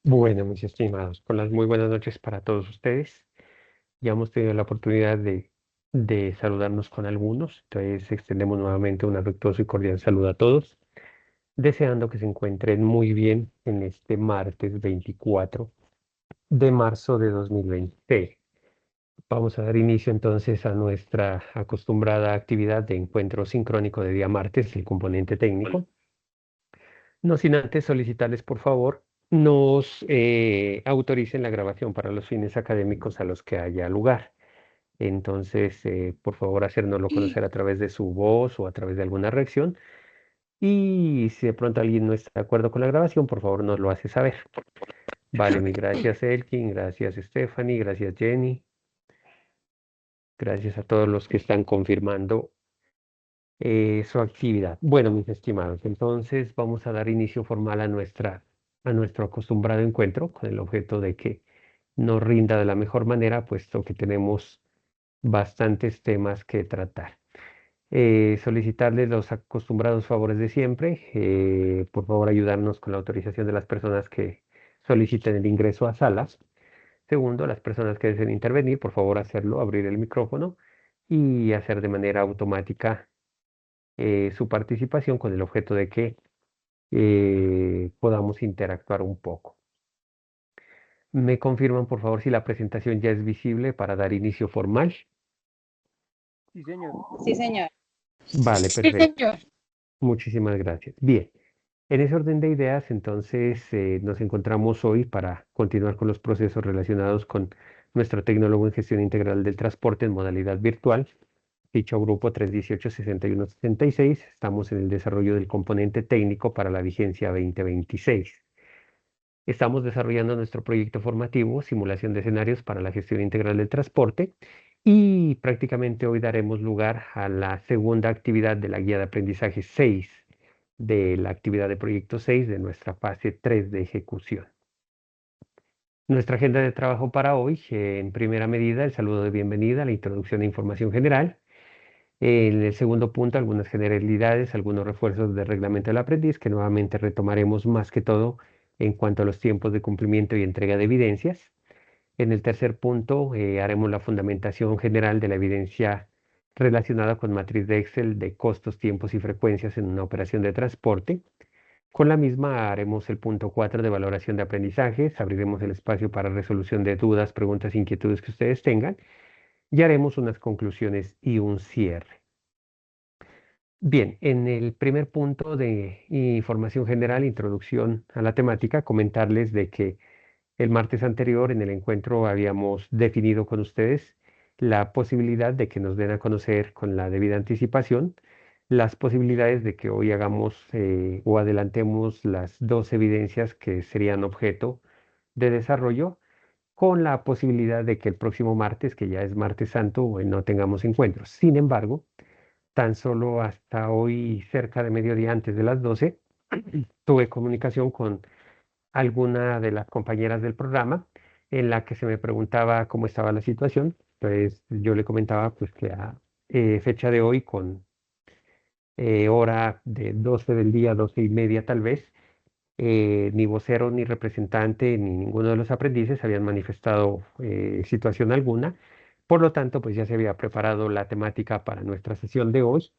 Bueno, mis estimados, con las muy buenas noches para todos ustedes. Ya hemos tenido la oportunidad de saludarnos con algunos, entonces extendemos nuevamente un afectuoso y cordial saludo a todos, deseando que se encuentren muy bien en este martes 24 de marzo de 2020. Vamos a dar inicio entonces a nuestra acostumbrada actividad de encuentro sincrónico de día martes, el componente técnico. No sin antes solicitarles, por favor, nos autoricen la grabación para los fines académicos a los que haya lugar. Entonces, por favor, hacérnoslo conocer a través de su voz o a través de alguna reacción. Y si de pronto alguien no está de acuerdo con la grabación, por favor, nos lo hace saber. Vale, mi gracias, Elkin, gracias, Stephanie, gracias, Jenny. Gracias a todos los que están confirmando su actividad. Bueno, mis estimados, entonces vamos a dar inicio formal a nuestro acostumbrado encuentro con el objeto de que nos rinda de la mejor manera, puesto que tenemos bastantes temas que tratar. Solicitarles los acostumbrados favores de siempre. Por favor, ayudarnos con la autorización de las personas que soliciten el ingreso a salas. Segundo, las personas que deseen intervenir, por favor, hacerlo, abrir el micrófono y hacer de manera automática su participación con el objeto de que podamos interactuar un poco. Me confirman, por favor, si la presentación ya es visible para dar inicio formal. Sí, señor. Sí, señor. Vale, perfecto. Muchísimas gracias. Bien, en ese orden de ideas, entonces nos encontramos hoy para continuar con los procesos relacionados con nuestro tecnólogo en gestión integral del transporte en modalidad virtual. Dicho grupo 318-6166, estamos en el desarrollo del componente técnico para la vigencia 2026. Estamos desarrollando nuestro proyecto formativo, simulación de escenarios para la gestión integral del transporte, y prácticamente hoy daremos lugar a la segunda actividad de la guía de aprendizaje 6, de la actividad de proyecto 6 de nuestra fase 3 de ejecución. Nuestra agenda de trabajo para hoy, en primera medida, el saludo de bienvenida, la introducción de información general. En el segundo punto, algunas generalidades, algunos refuerzos del reglamento del aprendiz, que nuevamente retomaremos más que todo en cuanto a los tiempos de cumplimiento y entrega de evidencias. En el tercer punto, haremos la fundamentación general de la evidencia relacionada con matriz de Excel de costos, tiempos y frecuencias en una operación de transporte. Con la misma haremos el punto 4 de valoración de aprendizajes, abriremos el espacio para resolución de dudas, preguntas, inquietudes que ustedes tengan y haremos unas conclusiones y un cierre. Bien, en el primer punto de información general, introducción a la temática, comentarles de que el martes anterior en el encuentro habíamos definido con ustedes la posibilidad de que nos den a conocer con la debida anticipación las posibilidades de que hoy hagamos o adelantemos las dos evidencias que serían objeto de desarrollo, con la posibilidad de que el próximo martes, que ya es martes santo, no tengamos encuentros. Sin embargo, tan solo hasta hoy, cerca de mediodía antes de las 12, tuve comunicación con alguna de las compañeras del programa en la que se me preguntaba cómo estaba la situación. Pues yo le comentaba pues que a fecha de hoy, con hora de 12 del día, 12:30 tal vez, ni vocero, ni representante, ni ninguno de los aprendices habían manifestado situación alguna. Por lo tanto, pues ya se había preparado la temática para nuestra sesión de hoy.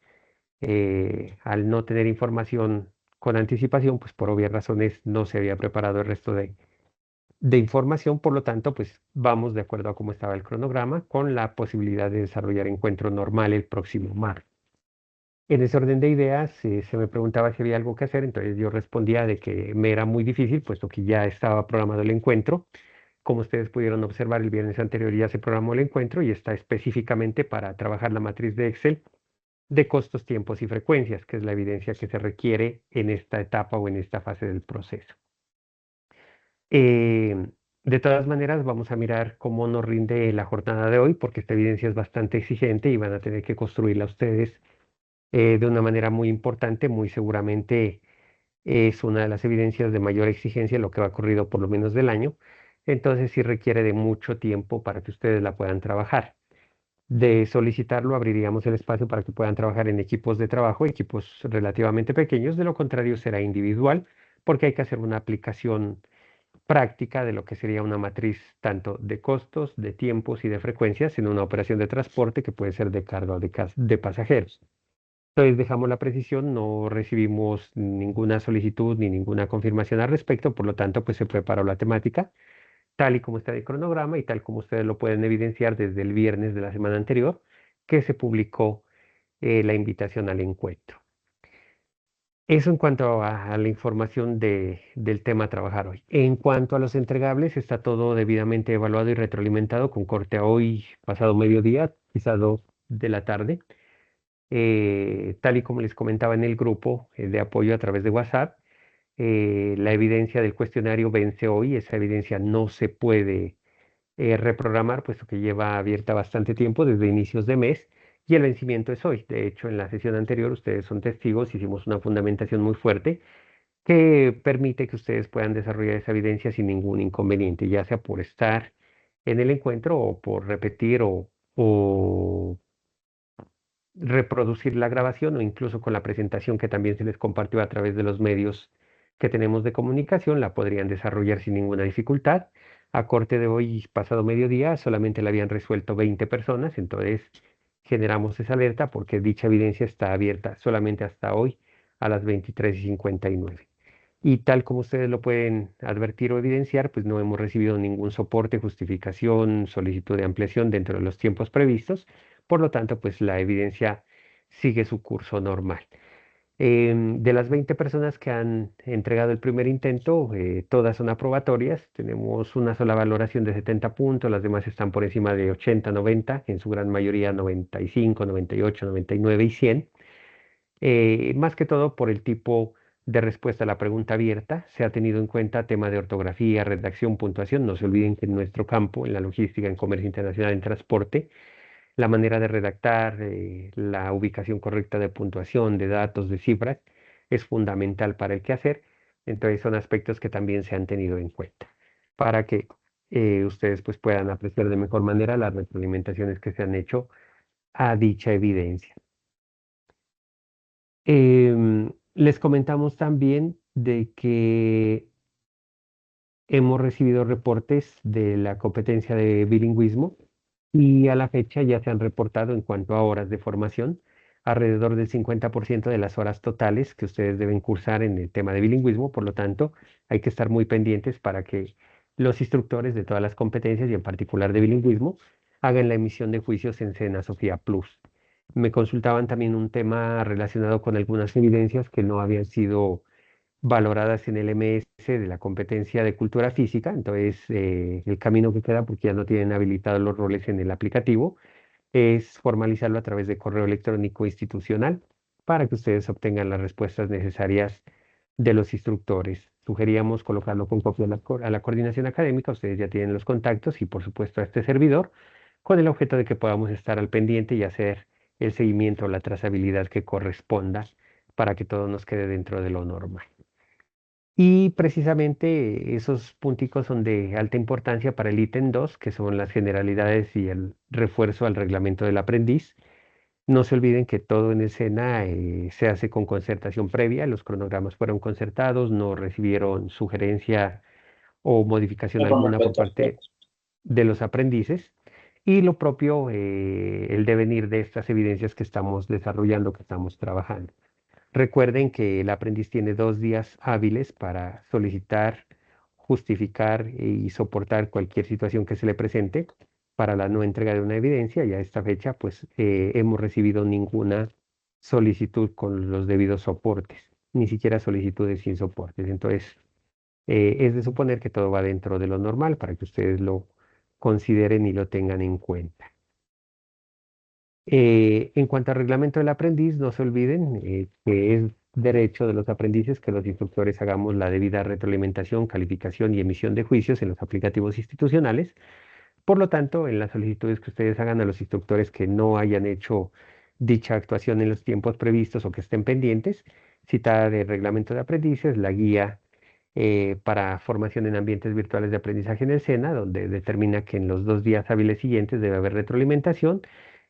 Al no tener información con anticipación, pues por obvias razones no se había preparado el resto de información. Por lo tanto, pues vamos de acuerdo a cómo estaba el cronograma, con la posibilidad de desarrollar encuentro normal el próximo martes. En ese orden de ideas, se me preguntaba si había algo que hacer, entonces yo respondía de que me era muy difícil, puesto que ya estaba programado el encuentro. Como ustedes pudieron observar, el viernes anterior ya se programó el encuentro y está específicamente para trabajar la matriz de Excel de costos, tiempos y frecuencias, que es la evidencia que se requiere en esta etapa o en esta fase del proceso. Eh, de todas maneras, vamos a mirar cómo nos rinde la jornada de hoy, porque esta evidencia es bastante exigente y van a tener que construirla ustedes de una manera muy importante. Muy seguramente es una de las evidencias de mayor exigencia en lo que va corrido por lo menos del año. Entonces sí requiere de mucho tiempo para que ustedes la puedan trabajar. De solicitarlo, abriríamos el espacio para que puedan trabajar en equipos de trabajo, equipos relativamente pequeños. De lo contrario, será individual, porque hay que hacer una aplicación práctica de lo que sería una matriz tanto de costos, de tiempos y de frecuencias en una operación de transporte que puede ser de carga o de pasajeros. Entonces dejamos la precisión, no recibimos ninguna solicitud ni ninguna confirmación al respecto, por lo tanto, pues se preparó la temática tal y como está el cronograma y tal como ustedes lo pueden evidenciar desde el viernes de la semana anterior, que se publicó la invitación al encuentro. Eso en cuanto a la información del tema a trabajar hoy. En cuanto a los entregables, está todo debidamente evaluado y retroalimentado con corte a hoy, pasado mediodía, quizá 2 de la tarde. Tal y como les comentaba en el grupo de apoyo a través de WhatsApp, la evidencia del cuestionario vence hoy. Esa evidencia no se puede reprogramar, puesto que lleva abierta bastante tiempo, desde inicios de mes, y el vencimiento es hoy. De hecho, en la sesión anterior, ustedes son testigos, hicimos una fundamentación muy fuerte que permite que ustedes puedan desarrollar esa evidencia sin ningún inconveniente, ya sea por estar en el encuentro o por repetir o reproducir la grabación o incluso con la presentación que también se les compartió a través de los medios que tenemos de comunicación, la podrían desarrollar sin ninguna dificultad. A corte de hoy, pasado mediodía, solamente la habían resuelto 20 personas, entonces generamos esa alerta porque dicha evidencia está abierta solamente hasta hoy a las 23:59. Y tal como ustedes lo pueden advertir o evidenciar, pues no hemos recibido ningún soporte, justificación, solicitud de ampliación dentro de los tiempos previstos. Por lo tanto, pues la evidencia sigue su curso normal. De las 20 personas que han entregado el primer intento, todas son aprobatorias. Tenemos una sola valoración de 70 puntos, las demás están por encima de 80, 90, en su gran mayoría 95, 98, 99 y 100. Más que todo por el tipo de respuesta a la pregunta abierta. Se ha tenido en cuenta tema de ortografía, redacción, puntuación. No se olviden que en nuestro campo, en la logística, en comercio internacional, en transporte, la manera de redactar, la ubicación correcta de puntuación, de datos, de cifras, es fundamental para el quehacer. Entonces son aspectos que también se han tenido en cuenta para que ustedes pues puedan apreciar de mejor manera las retroalimentaciones que se han hecho a dicha evidencia. Les comentamos también de que hemos recibido reportes de la competencia de bilingüismo y a la fecha ya se han reportado en cuanto a horas de formación, alrededor del 50% de las horas totales que ustedes deben cursar en el tema de bilingüismo. Por lo tanto, hay que estar muy pendientes para que los instructores de todas las competencias y en particular de bilingüismo hagan la emisión de juicios en Sena Sofía Plus. Me consultaban también un tema relacionado con algunas evidencias que no habían sido valoradas en el MS de la competencia de cultura física. Entonces, el camino que queda, porque ya no tienen habilitados los roles en el aplicativo, es formalizarlo a través de correo electrónico institucional para que ustedes obtengan las respuestas necesarias de los instructores. Sugeríamos colocarlo con copia a la coordinación académica. Ustedes ya tienen los contactos y, por supuesto, a este servidor, con el objeto de que podamos estar al pendiente y hacer el seguimiento o la trazabilidad que corresponda para que todo nos quede dentro de lo normal. Y precisamente esos punticos son de alta importancia para el ítem 2, que son las generalidades y el refuerzo al reglamento del aprendiz. No se olviden que todo en escena se hace con concertación previa. Los cronogramas fueron concertados, no recibieron sugerencia o modificación No, con alguna por respecto a parte de los aprendices. Y lo propio, el devenir de estas evidencias que estamos desarrollando, que estamos trabajando. Recuerden que el aprendiz tiene 2 días hábiles para solicitar, justificar y soportar cualquier situación que se le presente para la no entrega de una evidencia. Y a esta fecha, pues hemos recibido ninguna solicitud con los debidos soportes, ni siquiera solicitudes sin soportes. Entonces, es de suponer que todo va dentro de lo normal para que ustedes lo consideren y lo tengan en cuenta. En cuanto al reglamento del aprendiz, no se olviden que es derecho de los aprendices que los instructores hagamos la debida retroalimentación, calificación y emisión de juicios en los aplicativos institucionales. Por lo tanto, en las solicitudes que ustedes hagan a los instructores que no hayan hecho dicha actuación en los tiempos previstos o que estén pendientes, citar el reglamento de aprendices, la guía para formación en ambientes virtuales de aprendizaje en el SENA, donde determina que en los 2 días hábiles siguientes debe haber retroalimentación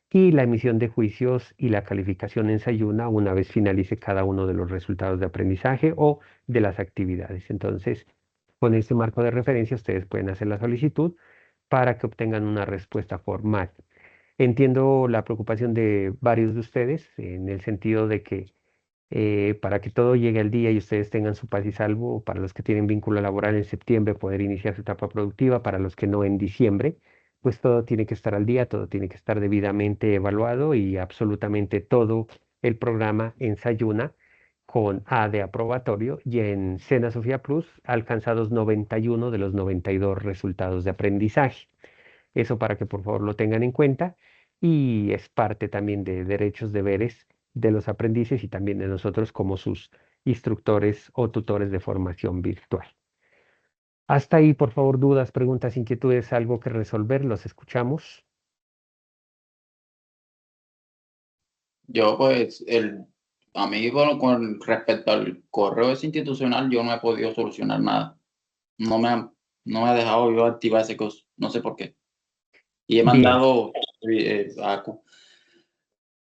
y la emisión de juicios y la calificación en Sayuna una vez finalice cada uno de los resultados de aprendizaje o de las actividades. Entonces, con este marco de referencia, ustedes pueden hacer la solicitud para que obtengan una respuesta formal. Entiendo la preocupación de varios de ustedes en el sentido de que para que todo llegue al día y ustedes tengan su paz y salvo, para los que tienen vínculo laboral en septiembre, poder iniciar su etapa productiva, para los que no en diciembre, pues todo tiene que estar al día, todo tiene que estar debidamente evaluado y absolutamente todo el programa en Sayuna con A de aprobatorio y en Sena Sofía Plus alcanzados 91 de los 92 resultados de aprendizaje. Eso para que por favor lo tengan en cuenta y es parte también de derechos, deberes de los aprendices y también de nosotros como sus instructores o tutores de formación virtual. Hasta ahí, por favor, dudas, preguntas, inquietudes, algo que resolver, los escuchamos. Yo, pues, a mí con respecto al correo ese institucional, yo no he podido solucionar nada. No me ha, no me ha dejado yo activar ese cosa, no sé por qué. Y he Bien, mandado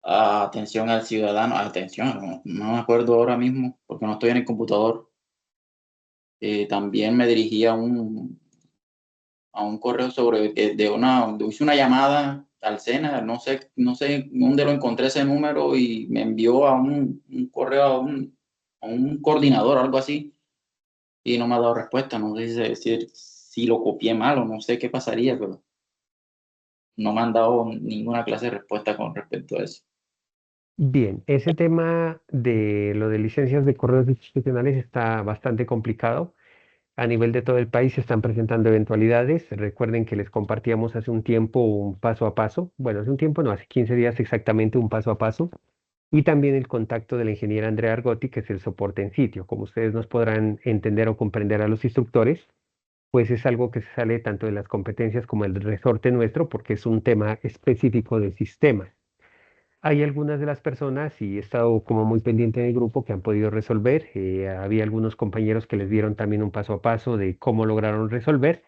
a atención al ciudadano, atención, no me acuerdo ahora mismo, porque no estoy en el computador. También me dirigí a un correo sobre hice una llamada al SENA, no sé dónde lo encontré ese número y me envió a un correo a un coordinador, algo así, y no me ha dado respuesta. No sé si lo copié mal o no sé qué pasaría, pero no me han dado ninguna clase de respuesta con respecto a eso. bien, ese tema de lo de licencias de correos institucionales está bastante complicado. A nivel de todo el país se están presentando eventualidades. Recuerden que les compartíamos hace un tiempo un paso a paso. Bueno, hace un tiempo, no, hace 15 días exactamente un paso a paso. Y también el contacto de la ingeniera Andrea Argotti, que es el soporte en sitio. Como ustedes nos podrán entender o comprender a los instructores, pues es algo que se sale tanto de las competencias como el resorte nuestro, porque es un tema específico de sistemas. Hay algunas de las personas, y he estado como muy pendiente en el grupo, que han podido resolver. Había algunos compañeros que les dieron también un paso a paso de cómo lograron resolver,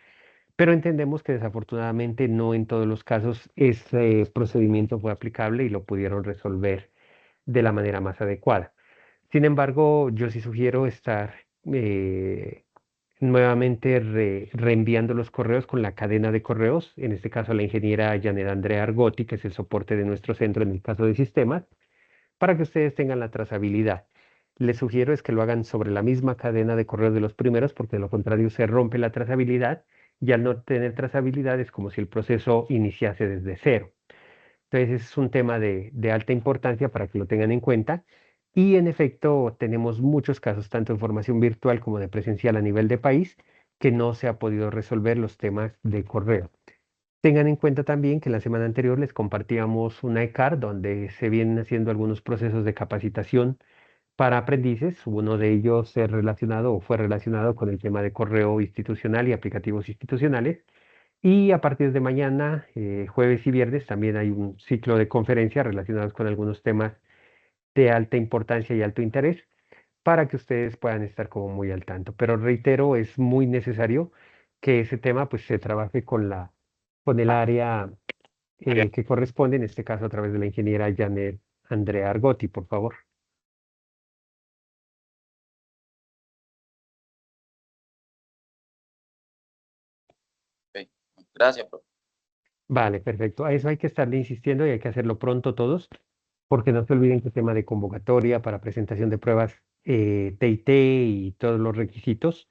pero entendemos que desafortunadamente no en todos los casos ese procedimiento fue aplicable y lo pudieron resolver de la manera más adecuada. Sin embargo, yo sí sugiero estar eh, nuevamente reenviando los correos con la cadena de correos, en este caso a la ingeniera Janet Andrea Argotti, que es el soporte de nuestro centro en el caso de sistemas, para que ustedes tengan la trazabilidad. Les sugiero es que lo hagan sobre la misma cadena de correos de los primeros, porque de lo contrario se rompe la trazabilidad y al no tener trazabilidad es como si el proceso iniciase desde cero. Entonces es un tema de alta importancia para que lo tengan en cuenta. Y en efecto, tenemos muchos casos, tanto en formación virtual como de presencial a nivel de país, que no se ha podido resolver los temas de correo. Tengan en cuenta también que la semana anterior les compartíamos una ECAR donde se vienen haciendo algunos procesos de capacitación para aprendices. Uno de ellos es relacionado o fue relacionado con el tema de correo institucional y aplicativos institucionales. Y a partir de mañana, jueves y viernes, también hay un ciclo de conferencias relacionados con algunos temas de alta importancia y alto interés para que ustedes puedan estar como muy al tanto. Pero reitero, es muy necesario que ese tema pues se trabaje con el área que corresponde, en este caso a través de la ingeniera Janet Andrea Argotti, por favor. Ok, gracias, profe. Vale, perfecto. A eso hay que estarle insistiendo y hay que hacerlo pronto todos, porque no se olviden que el tema de convocatoria para presentación de pruebas TIT y todos los requisitos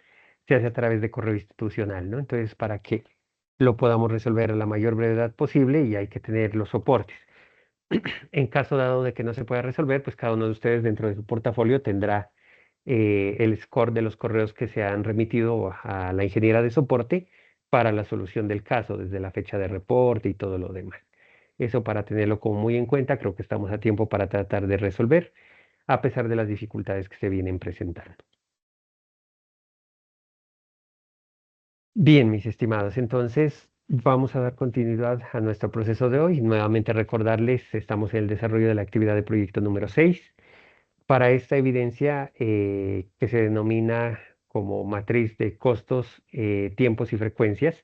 se hace a través de correo institucional, ¿no? Entonces, para que lo podamos resolver a la mayor brevedad posible y hay que tener los soportes. En caso dado de que no se pueda resolver, pues cada uno de ustedes dentro de su portafolio tendrá el score de los correos que se han remitido a la ingeniera de soporte para la solución del caso, desde la fecha de reporte y todo lo demás. Eso para tenerlo como muy en cuenta, creo que estamos a tiempo para tratar de resolver, a pesar de las dificultades que se vienen presentando. Bien, mis estimados, entonces vamos a dar continuidad a nuestro proceso de hoy. Nuevamente recordarles, estamos en el desarrollo de la actividad de proyecto número 6. Para esta evidencia que se denomina como matriz de costos, tiempos y frecuencias,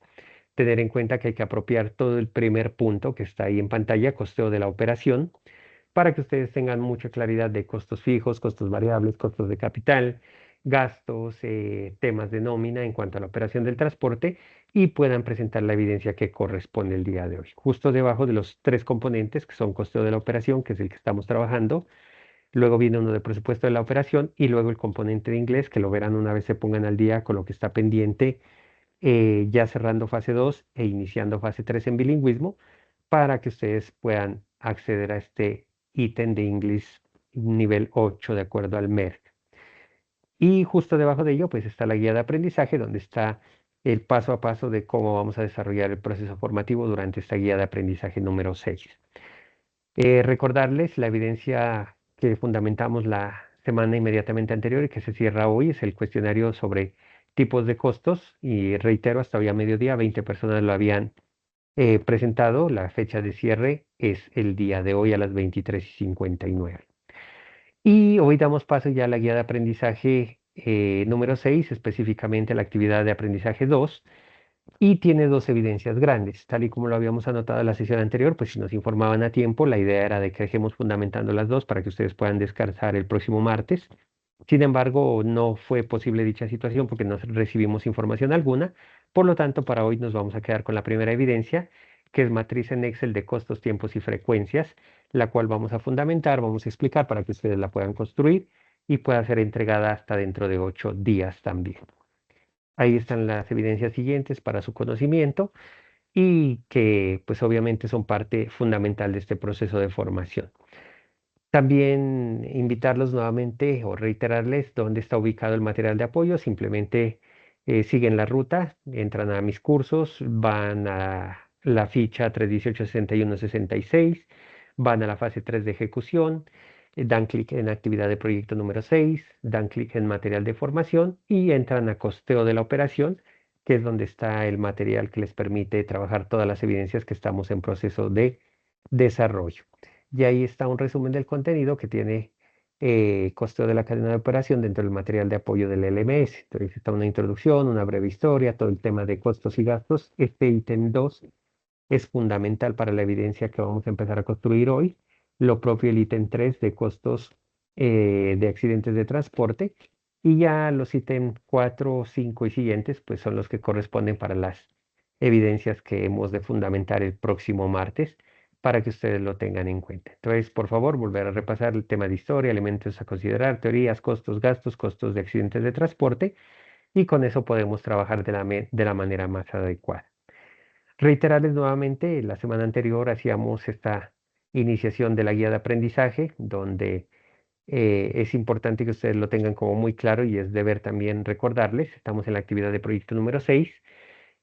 tener en cuenta que hay que apropiar todo el primer punto que está ahí en pantalla, costeo de la operación, para que ustedes tengan mucha claridad de costos fijos, costos variables, costos de capital, gastos, temas de nómina en cuanto a la operación del transporte y puedan presentar la evidencia que corresponde el día de hoy. Justo debajo de los tres componentes que son costeo de la operación, que es el que estamos trabajando, luego viene uno de presupuesto de la operación y luego el componente de inglés, que lo verán una vez se pongan al día con lo que está pendiente, ya cerrando fase 2 e iniciando fase 3 en bilingüismo, para que ustedes puedan acceder a este ítem de inglés nivel 8 de acuerdo al MERC. Y justo debajo de ello, pues está la guía de aprendizaje, donde está el paso a paso de cómo vamos a desarrollar el proceso formativo durante esta guía de aprendizaje número 6. Recordarles la evidencia que fundamentamos la semana inmediatamente anterior y que se cierra hoy, es el cuestionario sobre tipos de costos y reitero, hasta hoy a mediodía 20 personas lo habían presentado, la fecha de cierre es el día de hoy a las 23:59. Y hoy damos paso ya a la guía de aprendizaje número 6, específicamente la actividad de aprendizaje 2, y tiene dos evidencias grandes. Tal y como lo habíamos anotado en la sesión anterior, pues si nos informaban a tiempo, la idea era de que dejemos fundamentando las dos para que ustedes puedan descansar el próximo martes. Sin embargo, no fue posible dicha situación porque no recibimos información alguna. Por lo tanto, para hoy nos vamos a quedar con la primera evidencia, que es matriz en Excel de costos, tiempos y frecuencias, la cual vamos a fundamentar, vamos a explicar para que ustedes la puedan construir y pueda ser entregada hasta dentro de 8 días también. Ahí están las evidencias siguientes para su conocimiento y que pues obviamente son parte fundamental de este proceso de formación. También invitarlos nuevamente o reiterarles dónde está ubicado el material de apoyo. Simplemente siguen la ruta, entran a mis cursos, van a la ficha 318-61-66, van a la fase 3 de ejecución, dan clic en actividad de proyecto número 6, dan clic en material de formación y entran a costeo de la operación, que es donde está el material que les permite trabajar todas las evidencias que estamos en proceso de desarrollo. Y ahí está un resumen del contenido que tiene costeo de la cadena de operación dentro del material de apoyo del LMS. Entonces está una introducción, una breve historia, todo el tema de costos y gastos. Este ítem 2 es fundamental para la evidencia que vamos a empezar a construir hoy. Lo propio el ítem 3 de costos de accidentes de transporte. Y ya los ítems 4, 5 y siguientes, pues son los que corresponden para las evidencias que hemos de fundamentar el próximo martes para que ustedes lo tengan en cuenta. Entonces, por favor, volver a repasar el tema de historia, elementos a considerar, teorías, costos, gastos, costos de accidentes de transporte, y con eso podemos trabajar de la manera más adecuada. Reiterarles nuevamente, la semana anterior hacíamos esta iniciación de la guía de aprendizaje, donde es importante que ustedes lo tengan como muy claro y es deber también recordarles, estamos en la actividad de proyecto número 6.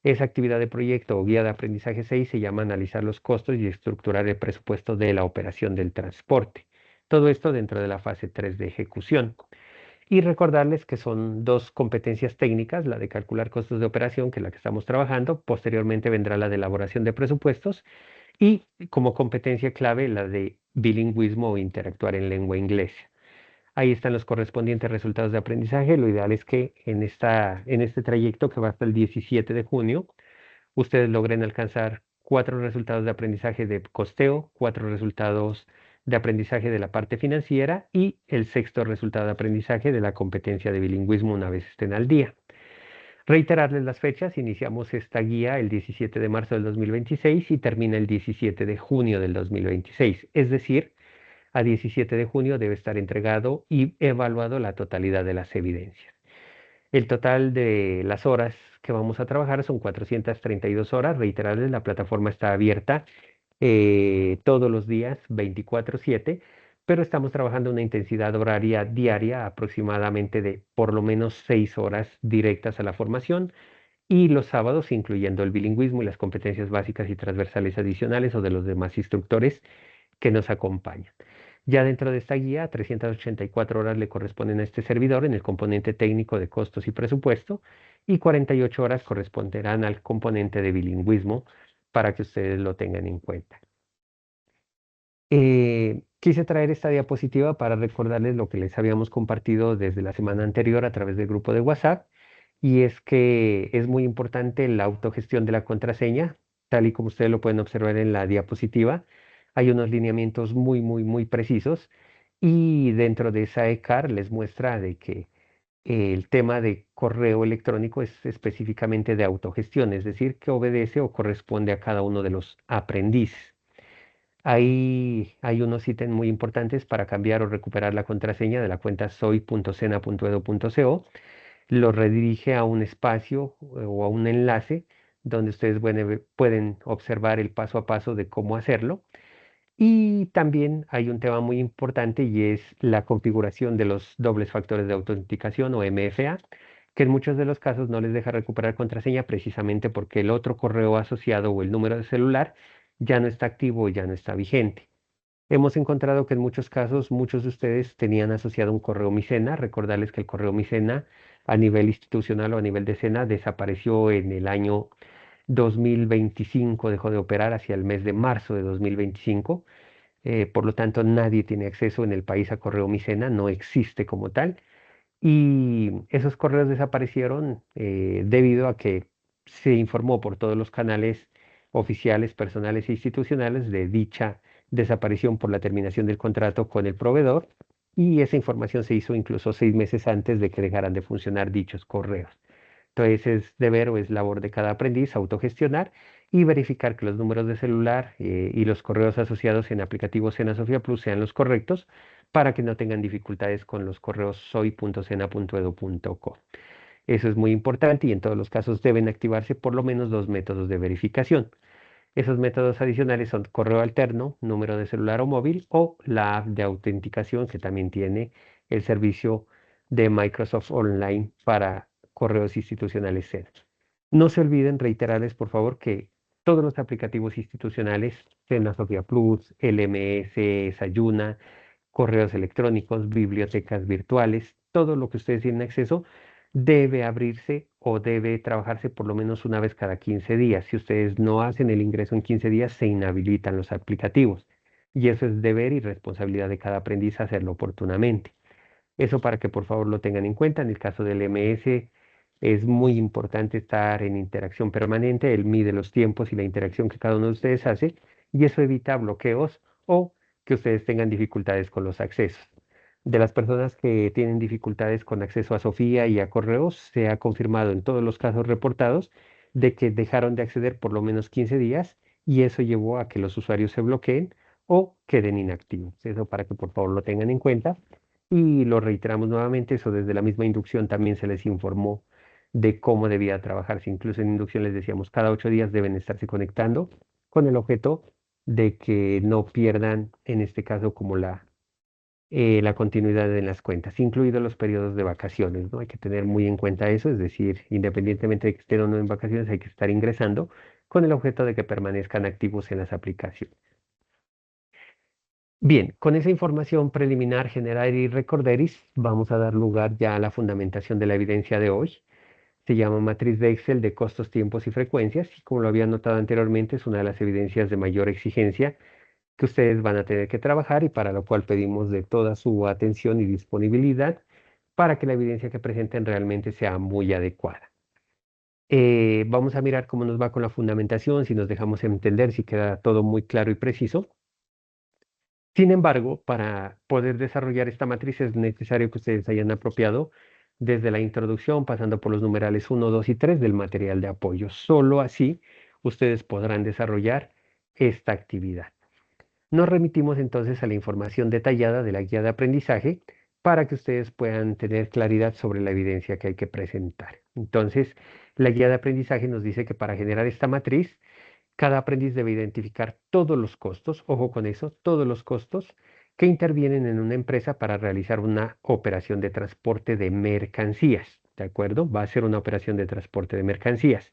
Esa actividad de proyecto o guía de aprendizaje 6 se llama analizar los costos y estructurar el presupuesto de la operación del transporte. Todo esto dentro de la fase 3 de ejecución. Y recordarles que son dos competencias técnicas, la de calcular costos de operación, que es la que estamos trabajando, posteriormente vendrá la de elaboración de presupuestos y como competencia clave la de bilingüismo o interactuar en lengua inglesa. Ahí están los correspondientes resultados de aprendizaje. Lo ideal es que en este trayecto que va hasta el 17 de junio, ustedes logren alcanzar 4 resultados de aprendizaje de costeo, 4 resultados de aprendizaje de la parte financiera y el sexto resultado de aprendizaje de la competencia de bilingüismo una vez estén al día. Reiterarles las fechas, iniciamos esta guía el 17 de marzo del 2026 y termina el 17 de junio del 2026, es decir, a 17 de junio debe estar entregado y evaluado la totalidad de las evidencias. El total de las horas que vamos a trabajar son 432 horas. Reiterarles, la plataforma está abierta todos los días, 24/7, pero estamos trabajando una intensidad horaria diaria aproximadamente de por lo menos 6 horas directas a la formación y los sábados, incluyendo el bilingüismo y las competencias básicas y transversales adicionales o de los demás instructores que nos acompañan. Ya dentro de esta guía, 384 horas le corresponden a este servidor en el componente técnico de costos y presupuesto y 48 horas corresponderán al componente de bilingüismo para que ustedes lo tengan en cuenta. Quise traer esta diapositiva para recordarles lo que les habíamos compartido desde la semana anterior a través del grupo de WhatsApp y es que es muy importante la autogestión de la contraseña, tal y como ustedes lo pueden observar en la diapositiva. Hay unos lineamientos muy precisos y dentro de esa ECAR les muestra de que el tema de correo electrónico es específicamente de autogestión, es decir, que obedece o corresponde a cada uno de los aprendices. Ahí hay unos ítems muy importantes para cambiar o recuperar la contraseña de la cuenta soy.cena.edu.co. Lo redirige a un espacio o a un enlace donde ustedes pueden observar el paso a paso de cómo hacerlo. Y también hay un tema muy importante y es la configuración de los dobles factores de autenticación o MFA, que en muchos de los casos no les deja recuperar contraseña precisamente porque el otro correo asociado o el número de celular ya no está activo y ya no está vigente. Hemos encontrado que en muchos casos muchos de ustedes tenían asociado un correo Micena. Recordarles que el correo Micena a nivel institucional o a nivel de Sena desapareció en el año 2025, dejó de operar hacia el mes de marzo de 2025. Por lo tanto, nadie tiene acceso en el país a correo Micena, no existe como tal. Y esos correos desaparecieron debido a que se informó por todos los canales oficiales, personales e institucionales de dicha desaparición por la terminación del contrato con el proveedor. Y esa información se hizo incluso 6 meses antes de que dejaran de funcionar dichos correos. Entonces es deber o es labor de cada aprendiz autogestionar y verificar que los números de celular y los correos asociados en aplicativo Sena Sofía Plus sean los correctos para que no tengan dificultades con los correos soy.sena.edu.co. Eso es muy importante y en todos los casos deben activarse por lo menos dos métodos de verificación. Esos métodos adicionales son correo alterno, número de celular o móvil o la app de autenticación que también tiene el servicio de Microsoft Online para correos institucionales SED. No se olviden reiterarles, por favor, que todos los aplicativos institucionales, Sena Sofía Plus, LMS, Sayuna, correos electrónicos, bibliotecas virtuales, todo lo que ustedes tienen acceso debe abrirse o debe trabajarse por lo menos una vez cada 15 días. Si ustedes no hacen el ingreso en 15 días, se inhabilitan los aplicativos. Y eso es deber y responsabilidad de cada aprendiz hacerlo oportunamente. Eso para que por favor lo tengan en cuenta. En el caso del MS es muy importante estar en interacción permanente. Él mide los tiempos y la interacción que cada uno de ustedes hace y eso evita bloqueos o que ustedes tengan dificultades con los accesos. De las personas que tienen dificultades con acceso a Sofía y a correos, se ha confirmado en todos los casos reportados de que dejaron de acceder por lo menos 15 días y eso llevó a que los usuarios se bloqueen o queden inactivos. Eso para que por favor lo tengan en cuenta. Y lo reiteramos nuevamente, eso desde la misma inducción también se les informó de cómo debía trabajarse. Incluso en inducción les decíamos, cada 8 días deben estarse conectando con el objeto de que no pierdan, en este caso, como la continuidad en las cuentas, incluidos los periodos de vacaciones, ¿no? Hay que tener muy en cuenta eso, es decir, independientemente de que estén o no en vacaciones, hay que estar ingresando con el objeto de que permanezcan activos en las aplicaciones. Bien, con esa información preliminar, general y recorderis, vamos a dar lugar ya a la fundamentación de la evidencia de hoy. Se llama matriz de Excel de costos, tiempos y frecuencias, y como lo había notado anteriormente, es una de las evidencias de mayor exigencia que ustedes van a tener que trabajar y para lo cual pedimos de toda su atención y disponibilidad para que la evidencia que presenten realmente sea muy adecuada. Vamos a mirar cómo nos va con la fundamentación, si nos dejamos entender, si queda todo muy claro y preciso. Sin embargo, para poder desarrollar esta matriz es necesario que ustedes hayan apropiado desde la introducción, pasando por los numerales 1, 2 y 3 del material de apoyo. Solo así ustedes podrán desarrollar esta actividad. Nos remitimos entonces a la información detallada de la guía de aprendizaje para que ustedes puedan tener claridad sobre la evidencia que hay que presentar. Entonces, la guía de aprendizaje nos dice que para generar esta matriz, cada aprendiz debe identificar todos los costos, ojo con eso, todos los costos que intervienen en una empresa para realizar una operación de transporte de mercancías, ¿de acuerdo? Va a ser una operación de transporte de mercancías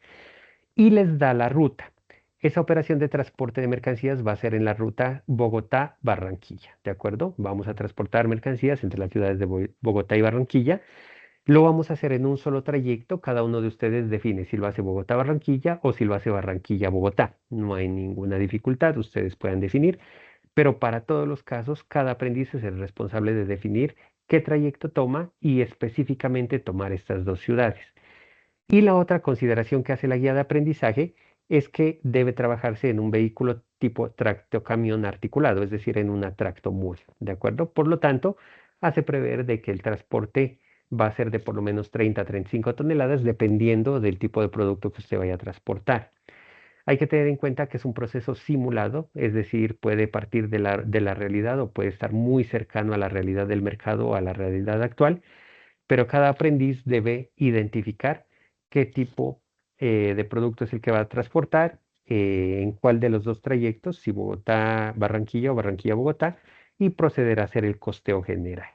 y les da la ruta. Esa operación de transporte de mercancías va a ser en la ruta Bogotá-Barranquilla, ¿de acuerdo? Vamos a transportar mercancías entre las ciudades de Bogotá y Barranquilla. Lo vamos a hacer en un solo trayecto. Cada uno de ustedes define si lo hace Bogotá-Barranquilla o si lo hace Barranquilla-Bogotá. No hay ninguna dificultad, ustedes puedan definir, pero para todos los casos, cada aprendiz es el responsable de definir qué trayecto toma y específicamente tomar estas dos ciudades. Y la otra consideración que hace la guía de aprendizaje es que debe trabajarse en un vehículo tipo tractocamión articulado, es decir, en una tractomula, ¿de acuerdo? Por lo tanto, hace prever de que el transporte va a ser de por lo menos 30 a 35 toneladas, dependiendo del tipo de producto que usted vaya a transportar. Hay que tener en cuenta que es un proceso simulado, es decir, puede partir de la realidad o puede estar muy cercano a la realidad del mercado o a la realidad actual, pero cada aprendiz debe identificar qué tipo de producto es el que va a transportar, en cuál de los dos trayectos, si Bogotá-Barranquilla o Barranquilla-Bogotá, y proceder a hacer el costeo general.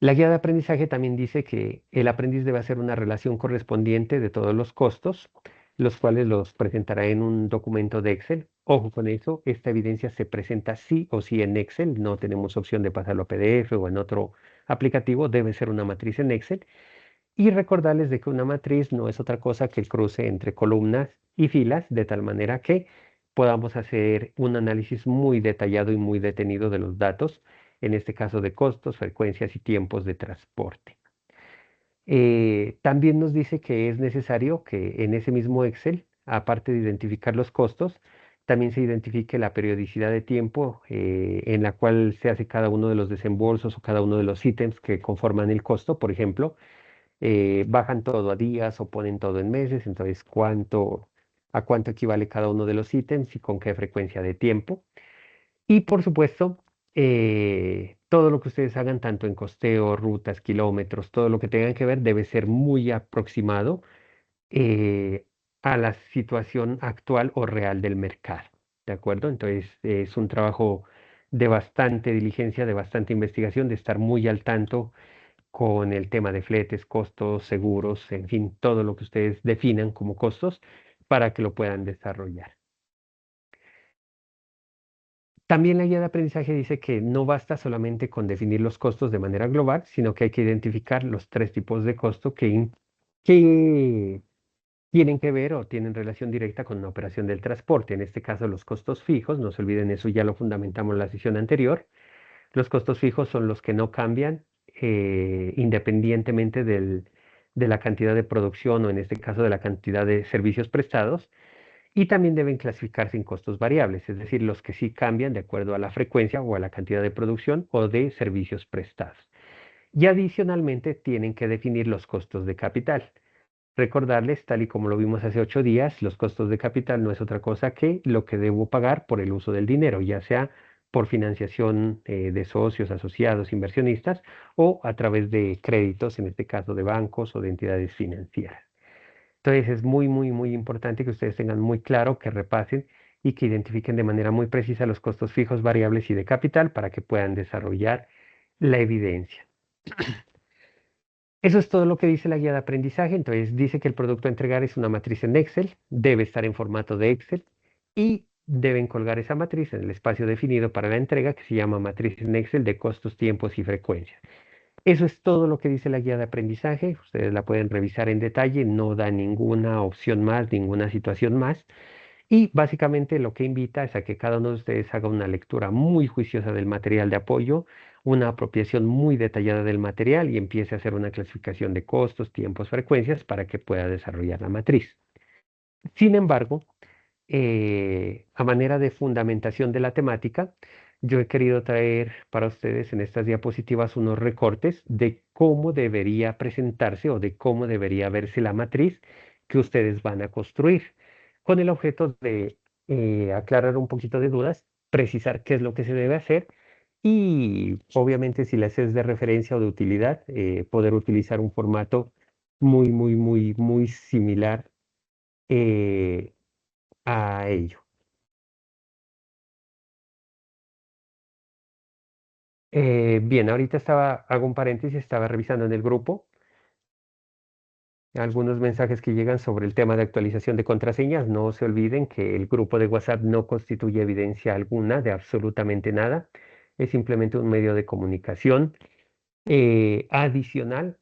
La guía de aprendizaje también dice que el aprendiz debe hacer una relación correspondiente de todos los costos, los cuales los presentará en un documento de Excel. Ojo con eso, esta evidencia se presenta sí o sí en Excel, no tenemos opción de pasarlo a PDF o en otro aplicativo, debe ser una matriz en Excel. Y recordarles de que una matriz no es otra cosa que el cruce entre columnas y filas, de tal manera que podamos hacer un análisis muy detallado y muy detenido de los datos, en este caso de costos, frecuencias y tiempos de transporte. También nos dice que es necesario que en ese mismo Excel, aparte de identificar los costos, también se identifique la periodicidad de tiempo en la cual se hace cada uno de los desembolsos o cada uno de los ítems que conforman el costo. Por ejemplo, bajan todo a días o ponen todo en meses, entonces a cuánto equivale cada uno de los ítems y con qué frecuencia de tiempo. Y por supuesto, todo lo que ustedes hagan, tanto en costeo, rutas, kilómetros, todo lo que tengan que ver, debe ser muy aproximado eh, a la situación actual o real del mercado. ¿De acuerdo? Entonces, es un trabajo de bastante diligencia, de bastante investigación, de estar muy al tanto con el tema de fletes, costos, seguros, en fin, todo lo que ustedes definan como costos para que lo puedan desarrollar. También la guía de aprendizaje dice que no basta solamente con definir los costos de manera global, sino que hay que identificar los tres tipos de costo que tienen que ver o tienen relación directa con una operación del transporte. En este caso, los costos fijos, no se olviden eso, ya lo fundamentamos en la sesión anterior. Los costos fijos son los que no cambian independientemente de la cantidad de producción o en este caso de la cantidad de servicios prestados. Y también deben clasificarse en costos variables, es decir, los que sí cambian de acuerdo a la frecuencia o a la cantidad de producción o de servicios prestados. Y adicionalmente tienen que definir los costos de capital. Recordarles, tal y como lo vimos hace 8 días, los costos de capital no es otra cosa que lo que debo pagar por el uso del dinero, ya sea por financiación de socios, asociados, inversionistas o a través de créditos, en este caso de bancos o de entidades financieras. Entonces es muy, muy, muy importante que ustedes tengan muy claro, que repasen y que identifiquen de manera muy precisa los costos fijos, variables y de capital para que puedan desarrollar la evidencia. Eso es todo lo que dice la guía de aprendizaje. Entonces dice que el producto a entregar es una matriz en Excel, debe estar en formato de Excel y deben colgar esa matriz en el espacio definido para la entrega que se llama matriz en Excel de costos, tiempos y frecuencias. Eso es todo lo que dice la guía de aprendizaje. Ustedes la pueden revisar en detalle, no da ninguna opción más, ninguna situación más. Y básicamente lo que invita es a que cada uno de ustedes haga una lectura muy juiciosa del material de apoyo, una apropiación muy detallada del material y empiece a hacer una clasificación de costos, tiempos, frecuencias para que pueda desarrollar la matriz. Sin embargo, a manera de fundamentación de la temática, yo he querido traer para ustedes en estas diapositivas unos recortes de cómo debería presentarse o de cómo debería verse la matriz que ustedes van a construir, con el objeto de aclarar un poquito de dudas, precisar qué es lo que se debe hacer y obviamente si les es de referencia o de utilidad, poder utilizar un formato muy, muy, muy, muy similar eh, a ello. Bien, ahorita hago un paréntesis, estaba revisando en el grupo algunos mensajes que llegan sobre el tema de actualización de contraseñas. No se olviden que el grupo de WhatsApp no constituye evidencia alguna de absolutamente nada. Es simplemente un medio de comunicación adicional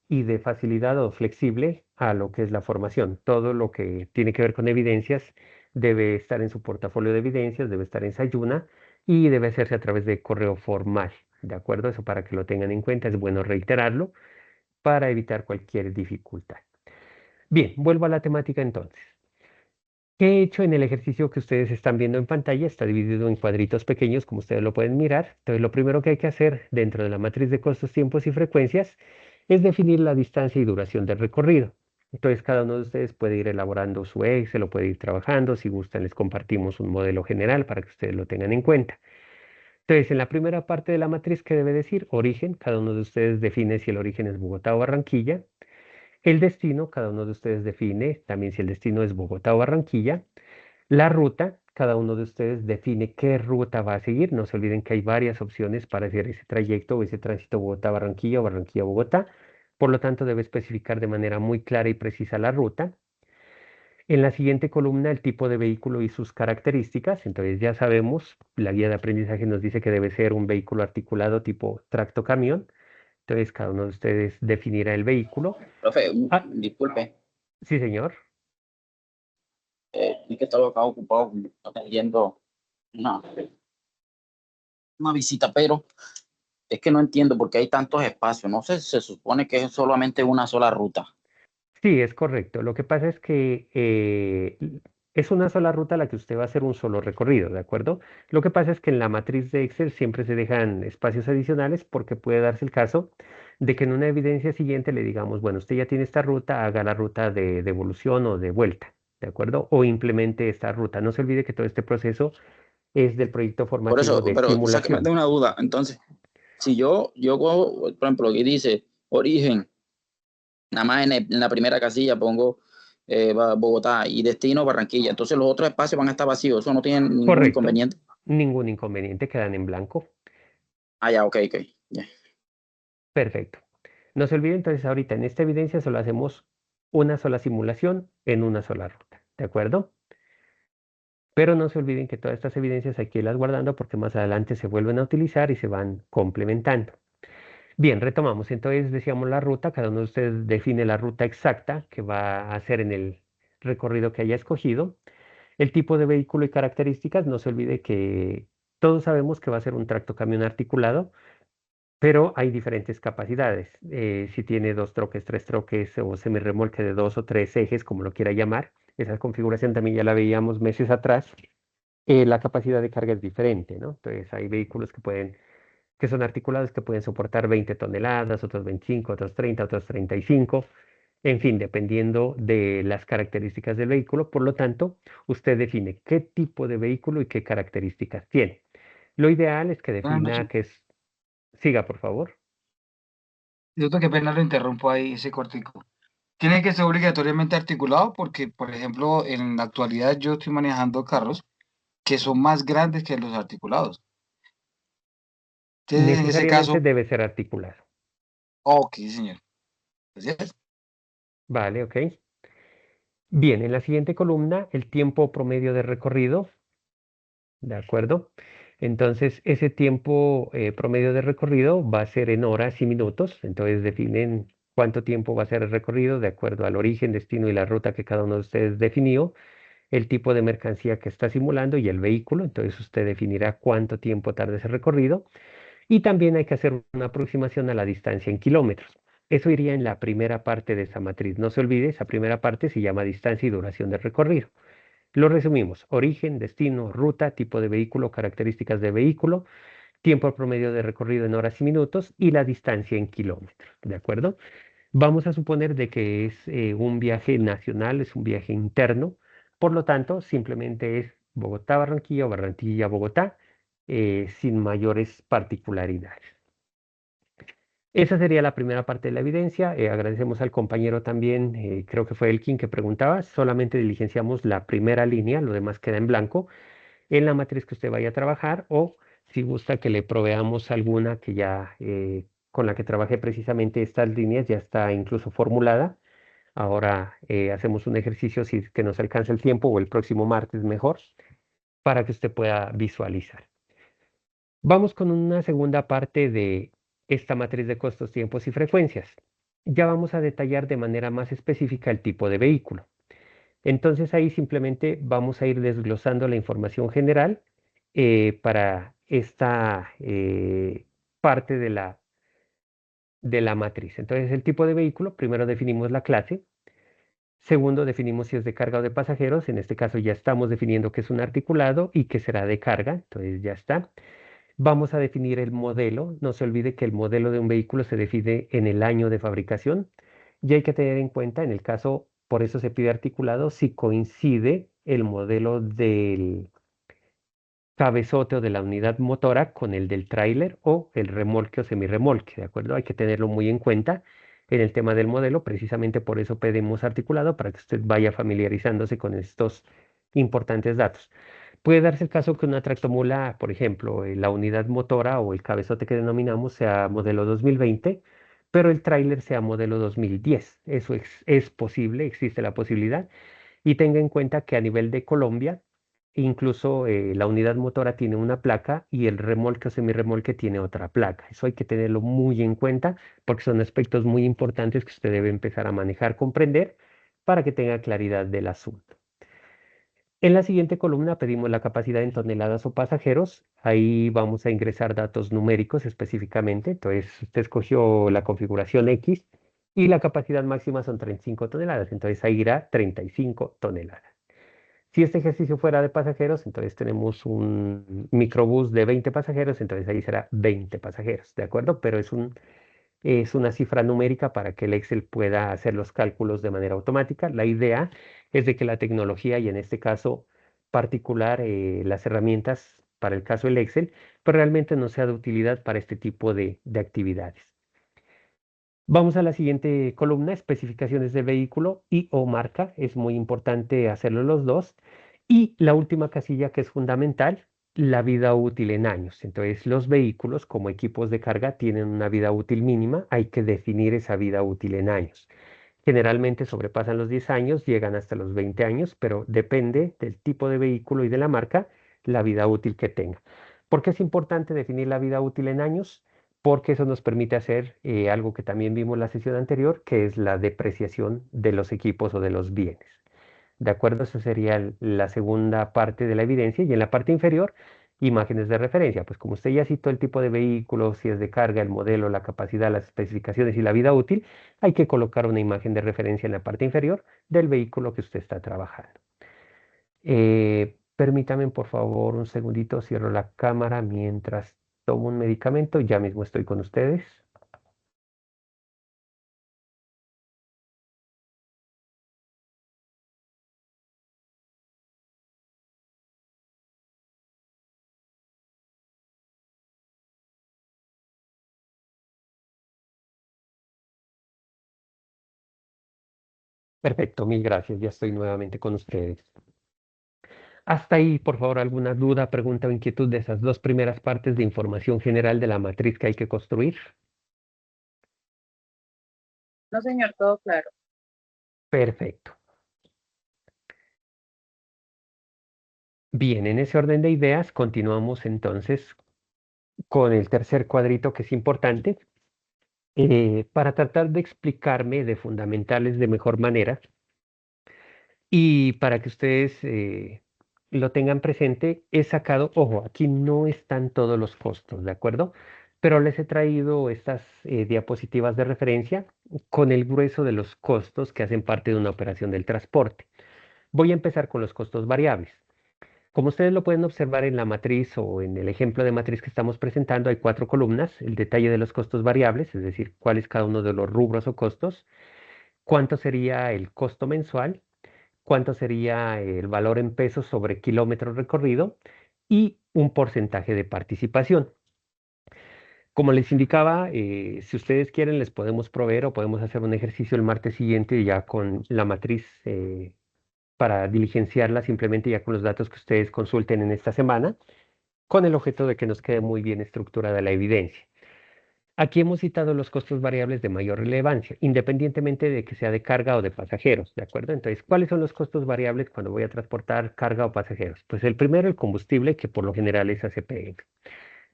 y de facilidad o flexible a lo que es la formación. Todo lo que tiene que ver con evidencias debe estar en su portafolio de evidencias, debe estar en Sayuna y debe hacerse a través de correo formal. ¿De acuerdo? Eso para que lo tengan en cuenta, es bueno reiterarlo. para evitar cualquier dificultad. Bien, vuelvo a la temática entonces. ¿Qué he hecho en el ejercicio que ustedes están viendo en pantalla? Está dividido en cuadritos pequeños, como ustedes lo pueden mirar. Entonces, lo primero que hay que hacer dentro de la matriz de costos, tiempos y frecuencias es definir la distancia y duración del recorrido. Entonces, cada uno de ustedes puede ir elaborando su Excel, lo puede ir trabajando. Si gustan, les compartimos un modelo general para que ustedes lo tengan en cuenta. Entonces, en la primera parte de la matriz, ¿qué debe decir? Origen. Cada uno de ustedes define si el origen es Bogotá o Barranquilla. El destino, cada uno de ustedes define también si el destino es Bogotá o Barranquilla. La ruta, cada uno de ustedes define qué ruta va a seguir. No se olviden que hay varias opciones para hacer ese trayecto o ese tránsito Bogotá-Barranquilla o Barranquilla-Bogotá. Por lo tanto, debe especificar de manera muy clara y precisa la ruta. En la siguiente columna, el tipo de vehículo y sus características. Entonces ya sabemos, la guía de aprendizaje nos dice que debe ser un vehículo articulado tipo tracto camión. Entonces cada uno de ustedes definirá el vehículo. Profe, Ah, disculpe, sí, señor. es que estaba acá ocupado atendiendo una, una visita, pero es que no entiendo por qué hay tantos espacios. No sé, se supone que es solamente una sola ruta. Sí, es correcto. Lo que pasa es que es una sola ruta la que usted va a hacer un solo recorrido, ¿de acuerdo? Lo que pasa es que en la matriz de Excel siempre se dejan espacios adicionales porque puede darse el caso de que en una evidencia siguiente le digamos, bueno, usted ya tiene esta ruta, haga la ruta de devolución o de vuelta, ¿de acuerdo? O implemente esta ruta. No se olvide que todo este proceso es del proyecto Por formativo eso, de pero sáqueme de simulación. una duda. Entonces, si yo cojo, por ejemplo, aquí dice origen, nada más en la primera casilla pongo Bogotá y destino Barranquilla. Entonces los otros espacios van a estar vacíos. Eso no tiene ningún Correcto. inconveniente. Ningún inconveniente, quedan en blanco. Ah, ya, ok, ok. Ya. Perfecto. No se olviden entonces ahorita en esta evidencia solo hacemos una sola simulación en una sola ruta, ¿de acuerdo? Pero no se olviden que todas estas evidencias hay que irlas guardando porque más adelante se vuelven a utilizar y se van complementando. Bien, retomamos. Entonces decíamos la ruta, cada uno de ustedes define la ruta exacta que va a hacer en el recorrido que haya escogido. El tipo de vehículo y características, no se olvide que todos sabemos que va a ser un tracto camión articulado, pero hay diferentes capacidades. Si tiene dos troques, tres troques o semirremolque de dos o tres ejes, como lo quiera llamar, esa configuración también ya la veíamos meses atrás. La capacidad de carga es diferente, ¿no? Entonces hay vehículos que son articulados que pueden soportar 20 toneladas, otros 25, otros 30, otros 35. En fin, dependiendo de las características del vehículo. Por lo tanto, usted define qué tipo de vehículo y qué características tiene. Lo ideal es que Buenas defina noches. que es... Siga, por favor. Yo qué pena lo interrumpo ahí ese cortico. Tiene que ser obligatoriamente articulado porque, por ejemplo, en la actualidad yo estoy manejando carros que son más grandes que los articulados. Entonces, en ese Necesariamente caso, debe ser articulado. ok, señor. Gracias. Vale, ok. Bien, en la siguiente columna, el tiempo promedio de recorrido, ¿de acuerdo? Entonces, ese tiempo promedio de recorrido va a ser en horas y minutos. Entonces, definen cuánto tiempo va a ser el recorrido de acuerdo al origen, destino y la ruta que cada uno de ustedes definió, el tipo de mercancía que está simulando y el vehículo. Entonces, usted definirá cuánto tiempo tarda ese recorrido. Y también hay que hacer una aproximación a la distancia en kilómetros. Eso iría en la primera parte de esa matriz. No se olvide, esa primera parte se llama distancia y duración del recorrido. Lo resumimos: origen, destino, ruta, tipo de vehículo, características de vehículo, tiempo promedio de recorrido en horas y minutos y la distancia en kilómetros. ¿De acuerdo? Vamos a suponer de que es un viaje nacional, es un viaje interno. Por lo tanto, simplemente es Bogotá-Barranquilla o Barranquilla-Bogotá, sin mayores particularidades. Esa sería la primera parte de la evidencia. Agradecemos al compañero también, creo que fue Elkin que preguntaba. Solamente diligenciamos la primera línea, lo demás queda en blanco en la matriz que usted vaya a trabajar, o si gusta que le proveamos alguna que ya con la que trabajé precisamente estas líneas ya está incluso formulada. Ahora hacemos un ejercicio si es que nos alcanza el tiempo o el próximo martes mejor para que usted pueda visualizar. Vamos con una segunda parte de esta matriz de costos, tiempos y frecuencias. Ya vamos a detallar de manera más específica el tipo de vehículo. Entonces ahí simplemente vamos a ir desglosando la información general para esta parte de la de la matriz. Entonces, el tipo de vehículo, primero definimos la clase. Segundo, definimos si es de carga o de pasajeros. En este caso ya estamos definiendo que es un articulado y que será de carga. Entonces ya está. Vamos a definir el modelo. No se olvide que el modelo de un vehículo se define en el año de fabricación. Y hay que tener en cuenta, en el caso, por eso se pide articulado, si coincide el modelo del cabezote o de la unidad motora con el del tráiler o el remolque o semirremolque, ¿de acuerdo? Hay que tenerlo muy en cuenta en el tema del modelo, precisamente por eso pedimos articulado, para que usted vaya familiarizándose con estos importantes datos. Puede darse el caso que una tractomula, por ejemplo, la unidad motora o el cabezote que denominamos sea modelo 2020, pero el tráiler sea modelo 2010. Eso es posible, existe la posibilidad. Y tenga en cuenta que a nivel de Colombia, incluso la unidad motora tiene una placa y el remolque o semirremolque tiene otra placa. Eso hay que tenerlo muy en cuenta porque son aspectos muy importantes que usted debe empezar a manejar, comprender para que tenga claridad del asunto. En la siguiente columna pedimos la capacidad en toneladas o pasajeros. Ahí vamos a ingresar datos numéricos específicamente. Entonces, usted escogió la configuración X y la capacidad máxima son 35 toneladas. Entonces, ahí irá 35 toneladas. Si este ejercicio fuera de pasajeros, entonces tenemos un microbús de 20 pasajeros, entonces ahí será 20 pasajeros, ¿de acuerdo? Pero es una cifra numérica para que el Excel pueda hacer los cálculos de manera automática. La idea es de que la tecnología, y en este caso particular, las herramientas para el caso del Excel, pues realmente no sea de utilidad para este tipo de actividades. Vamos a la siguiente columna, especificaciones del vehículo y o marca. Es muy importante hacerlo los dos. Y la última casilla que es fundamental, la vida útil en años. Entonces, los vehículos como equipos de carga tienen una vida útil mínima. Hay que definir esa vida útil en años. Generalmente sobrepasan los 10 años, llegan hasta los 20 años, pero depende del tipo de vehículo y de la marca, la vida útil que tenga. ¿Por qué es importante definir la vida útil en años? Porque eso nos permite hacer algo que también vimos en la sesión anterior, que es la depreciación de los equipos o de los bienes. ¿De acuerdo? Esa sería la segunda parte de la evidencia. Y en la parte inferior, imágenes de referencia. Pues como usted ya citó el tipo de vehículo, si es de carga, el modelo, la capacidad, las especificaciones y la vida útil, hay que colocar una imagen de referencia en la parte inferior del vehículo que usted está trabajando. Permítame, por favor, un segundito, cierro la cámara mientras tomo un medicamento. Ya mismo estoy con ustedes. Perfecto, mil gracias. Ya estoy nuevamente con ustedes. Hasta ahí, por favor, alguna duda, pregunta o inquietud de esas dos primeras partes de información general de la matriz que hay que construir. No, señor, todo claro. Perfecto. Bien, en ese orden de ideas, continuamos entonces con el tercer cuadrito que es importante para tratar de explicarme de fundamentales de mejor manera y para que ustedes lo tengan presente. He sacado, ojo, aquí no están todos los costos, ¿de acuerdo? Pero les he traído estas diapositivas de referencia con el grueso de los costos que hacen parte de una operación del transporte. Voy a empezar con los costos variables. Como ustedes lo pueden observar en la matriz o en el ejemplo de matriz que estamos presentando, hay cuatro columnas: el detalle de los costos variables, es decir, cuál es cada uno de los rubros o costos, cuánto sería el costo mensual, cuánto sería el valor en pesos sobre kilómetro recorrido y un porcentaje de participación. Como les indicaba, si ustedes quieren, les podemos proveer o podemos hacer un ejercicio el martes siguiente ya con la matriz para diligenciarla, simplemente ya con los datos que ustedes consulten en esta semana, con el objeto de que nos quede muy bien estructurada la evidencia. Aquí hemos citado los costos variables de mayor relevancia, independientemente de que sea de carga o de pasajeros, ¿de acuerdo? Entonces, ¿cuáles son los costos variables cuando voy a transportar carga o pasajeros? Pues el primero, el combustible, que por lo general es ACPM.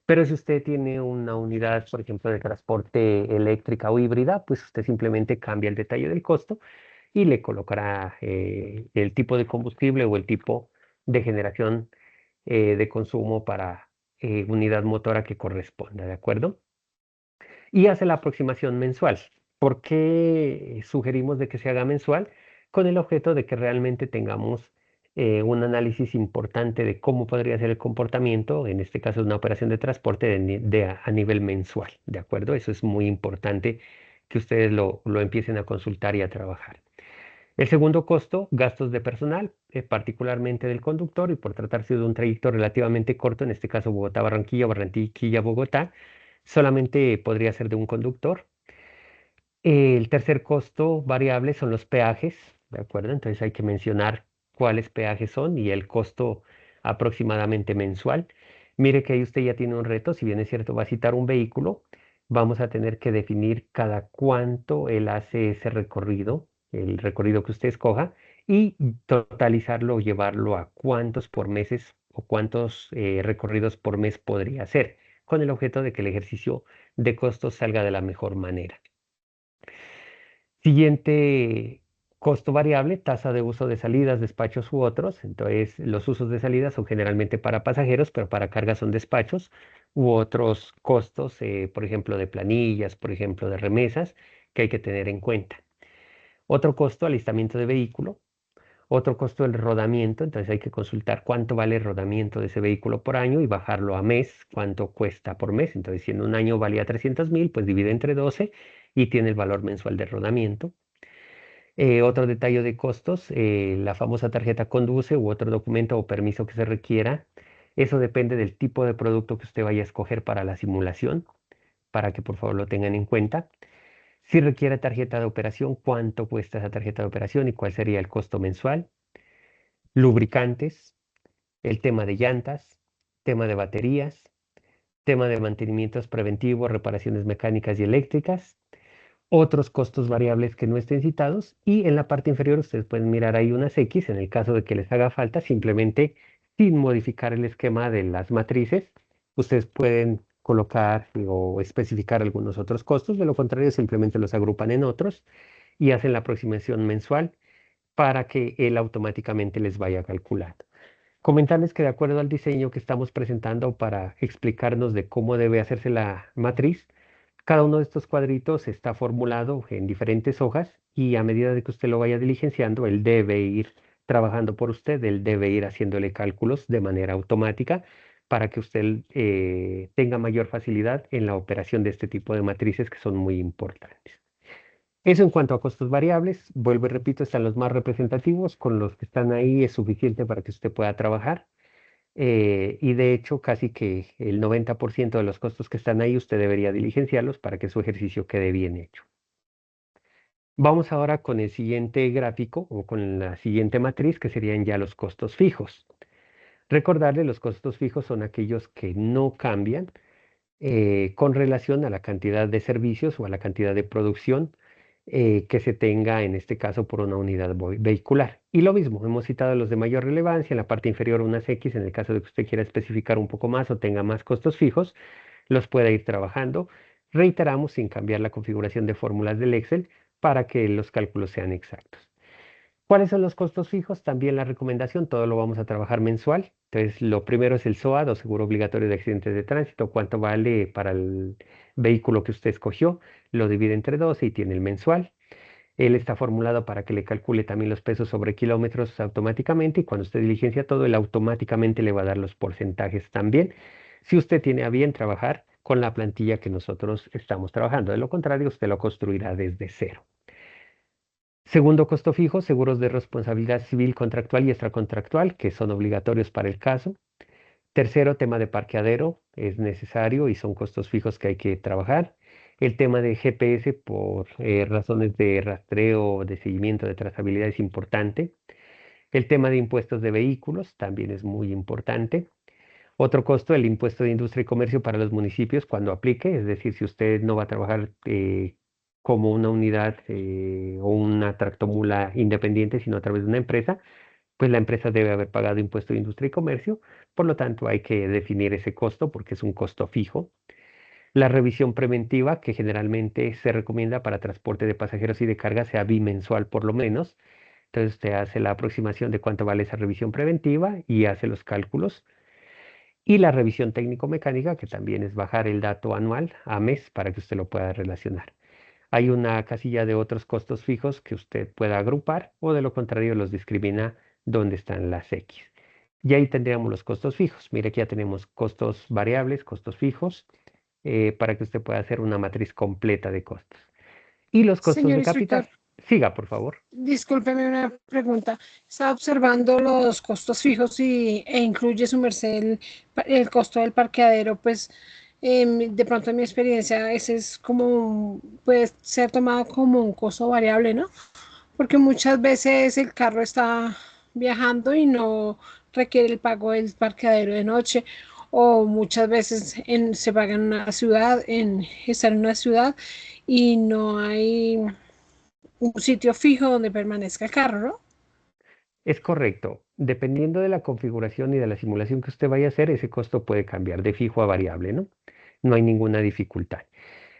Pero si usted tiene una unidad, por ejemplo, de transporte eléctrica o híbrida, pues usted simplemente cambia el detalle del costo y le colocará el tipo de combustible o el tipo de generación de consumo para unidad motora que corresponda, ¿de acuerdo? y hace la aproximación mensual. ¿Por qué sugerimos de que se haga mensual? Con el objeto de que realmente tengamos un análisis importante de cómo podría ser el comportamiento, en este caso una operación de transporte a nivel mensual, ¿de acuerdo? Eso es muy importante que ustedes lo empiecen a consultar y a trabajar. El segundo costo, gastos de personal, particularmente del conductor, y por tratarse de un trayecto relativamente corto, en este caso Bogotá-Barranquilla, Barranquilla-Bogotá, solamente podría ser de un conductor. El tercer costo variable son los peajes, ¿de acuerdo? Entonces hay que mencionar cuáles peajes son y el costo aproximadamente mensual. Mire que ahí usted ya tiene un reto, si bien es cierto, va a citar un vehículo, vamos a tener que definir cada cuánto él hace ese recorrido, el recorrido que usted escoja, y totalizarlo o llevarlo a cuántos por meses o cuántos recorridos por mes podría hacer, con el objeto de que el ejercicio de costos salga de la mejor manera. Siguiente costo variable, tasa de uso de salidas, despachos u otros. Entonces, los usos de salida son generalmente para pasajeros, pero para carga son despachos u otros costos, por ejemplo, de planillas, por ejemplo, de remesas, que hay que tener en cuenta. Otro costo, alistamiento de vehículo. Otro costo, el rodamiento. Entonces, hay que consultar cuánto vale el rodamiento de ese vehículo por año y bajarlo a mes, cuánto cuesta por mes. Entonces, si en un año valía 300.000, pues divide entre 12 y tiene el valor mensual de rodamiento. Otro detalle de costos, la famosa tarjeta conduce u otro documento o permiso que se requiera. Eso depende del tipo de producto que usted vaya a escoger para la simulación, para que por favor lo tengan en cuenta. Si requiere tarjeta de operación, cuánto cuesta esa tarjeta de operación y cuál sería el costo mensual. Lubricantes, el tema de llantas, tema de baterías, tema de mantenimientos preventivos, reparaciones mecánicas y eléctricas, otros costos variables que no estén citados y en la parte inferior ustedes pueden mirar ahí unas X en el caso de que les haga falta, simplemente sin modificar el esquema de las matrices, ustedes pueden colocar o especificar algunos otros costos, de lo contrario simplemente los agrupan en otros y hacen la aproximación mensual para que él automáticamente les vaya calculando. Comentarles que de acuerdo al diseño que estamos presentando para explicarnos de cómo debe hacerse la matriz, cada uno de estos cuadritos está formulado en diferentes hojas y a medida de que usted lo vaya diligenciando, él debe ir trabajando por usted, él debe ir haciéndole cálculos de manera automática para que usted tenga mayor facilidad en la operación de este tipo de matrices que son muy importantes. Eso en cuanto a costos variables, vuelvo y repito, están los más representativos, con los que están ahí es suficiente para que usted pueda trabajar. Y de hecho, casi que el 90% de los costos que están ahí, usted debería diligenciarlos para que su ejercicio quede bien hecho. Vamos ahora con el siguiente gráfico o con la siguiente matriz, que serían ya los costos fijos. Recordarle, los costos fijos son aquellos que no cambian con relación a la cantidad de servicios o a la cantidad de producción que se tenga, en este caso, por una unidad vehicular. Y lo mismo, hemos citado los de mayor relevancia, en la parte inferior unas X, en el caso de que usted quiera especificar un poco más o tenga más costos fijos, los pueda ir trabajando. Reiteramos sin cambiar la configuración de fórmulas del Excel para que los cálculos sean exactos. ¿Cuáles son los costos fijos? También la recomendación, todo lo vamos a trabajar mensual. Entonces, lo primero es el SOAD o Seguro Obligatorio de Accidentes de Tránsito, cuánto vale para el vehículo que usted escogió, lo divide entre 12 y tiene el mensual. Él está formulado para que le calcule también los pesos sobre kilómetros automáticamente y cuando usted diligencia todo, él automáticamente le va a dar los porcentajes también, si usted tiene a bien trabajar con la plantilla que nosotros estamos trabajando. De lo contrario, usted lo construirá desde cero. Segundo costo fijo, seguros de responsabilidad civil contractual y extracontractual, que son obligatorios para el caso. Tercero, tema de parqueadero, es necesario y son costos fijos que hay que trabajar. El tema de GPS por razones de rastreo, de seguimiento, de trazabilidad es importante. El tema de impuestos de vehículos también es muy importante. Otro costo, el impuesto de industria y comercio para los municipios cuando aplique, es decir, si usted no va a trabajar como una unidad o una tractomula independiente, sino a través de una empresa, pues la empresa debe haber pagado impuesto de industria y comercio, por lo tanto hay que definir ese costo porque es un costo fijo. La revisión preventiva, que generalmente se recomienda para transporte de pasajeros y de carga, sea bimensual por lo menos. Entonces usted hace la aproximación de cuánto vale esa revisión preventiva y hace los cálculos. Y la revisión técnico-mecánica, que también es bajar el dato anual a mes para que usted lo pueda relacionar. Hay una casilla de otros costos fijos que usted pueda agrupar o de lo contrario los discrimina donde están las X. Y ahí tendríamos los costos fijos. Mire que ya tenemos costos variables, costos fijos, para que usted pueda hacer una matriz completa de costos. Y los costos Señor de instructor, capital. Siga, por favor. discúlpeme una pregunta. Estaba observando los costos fijos e incluye su merced el costo del parqueadero, pues de pronto en mi experiencia ese es como, puede ser tomado como un costo variable, ¿no? Porque muchas veces el carro está viajando y no requiere el pago del parqueadero de noche, o muchas veces se paga en una ciudad, estar en una ciudad y no hay un sitio fijo donde permanezca el carro, ¿no? Es correcto. Dependiendo de la configuración y de la simulación que usted vaya a hacer, ese costo puede cambiar de fijo a variable, ¿no? No hay ninguna dificultad.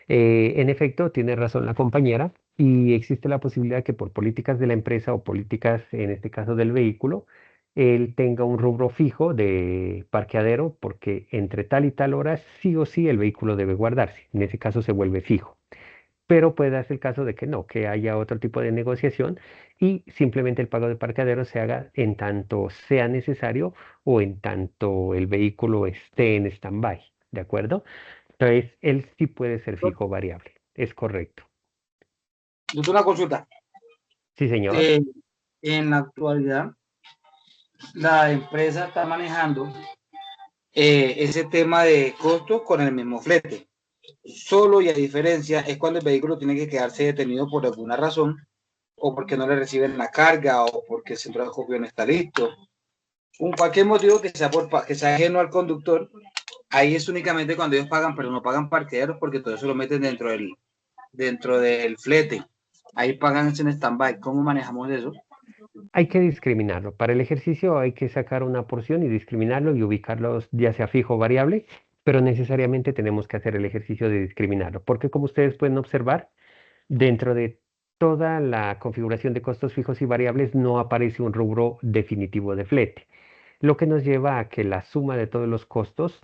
En efecto, tiene razón la compañera y existe la posibilidad que por políticas de la empresa o políticas, en este caso del vehículo, él tenga un rubro fijo de parqueadero porque entre tal y tal hora sí o sí el vehículo debe guardarse. En ese caso se vuelve fijo. Pero puede darse el caso de que no, que haya otro tipo de negociación y simplemente el pago de parqueadero se haga en tanto sea necesario o en tanto el vehículo esté en stand-by, ¿de acuerdo? Entonces, él sí puede ser fijo o variable, es correcto. Yo tengo una consulta. Sí, señor. En la actualidad, la empresa está manejando ese tema de costos con el mismo flete. Solo y a diferencia es cuando el vehículo tiene que quedarse detenido por alguna razón, o porque no le reciben la carga, o porque el centro de acopio no está listo. Un cualquier motivo que sea ajeno al conductor, ahí es únicamente cuando ellos pagan, pero no pagan parqueaderos porque todo eso lo meten dentro del flete. Ahí pagan en stand-by. ¿Cómo manejamos eso? Hay que discriminarlo. Para el ejercicio hay que sacar una porción y discriminarlo y ubicarlos ya sea fijo o variable, pero necesariamente tenemos que hacer el ejercicio de discriminarlo, porque como ustedes pueden observar, dentro de toda la configuración de costos fijos y variables no aparece un rubro definitivo de flete, lo que nos lleva a que la suma de todos los costos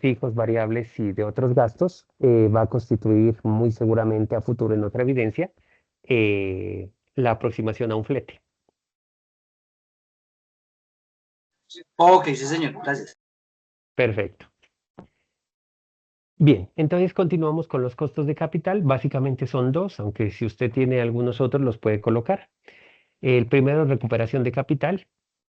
fijos, variables y de otros gastos va a constituir muy seguramente a futuro en otra evidencia la aproximación a un flete. Ok, sí, señor. Gracias. Perfecto. Bien, entonces continuamos con los costos de capital. Básicamente son dos, aunque si usted tiene algunos otros los puede colocar. El primero es recuperación de capital,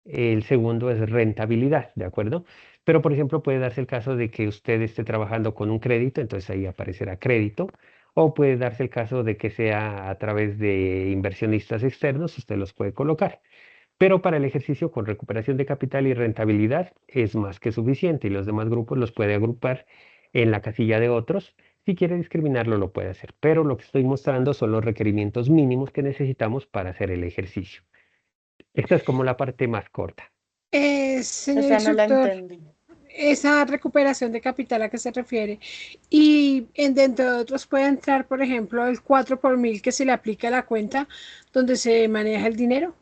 el segundo es rentabilidad, ¿de acuerdo? Pero, por ejemplo, puede darse el caso de que usted esté trabajando con un crédito, entonces ahí aparecerá crédito, o puede darse el caso de que sea a través de inversionistas externos, usted los puede colocar. Pero para el ejercicio con recuperación de capital y rentabilidad es más que suficiente y los demás grupos los puede agrupar en la casilla de otros. Si quiere discriminarlo, lo puede hacer, pero lo que estoy mostrando son los requerimientos mínimos que necesitamos para hacer el ejercicio. Esta es como la parte más corta. Señor Esa no la instructor, entendí. esa recuperación de capital a qué se refiere. Y dentro de otros puede entrar, por ejemplo, el 4 por mil que se le aplica a la cuenta donde se maneja el dinero.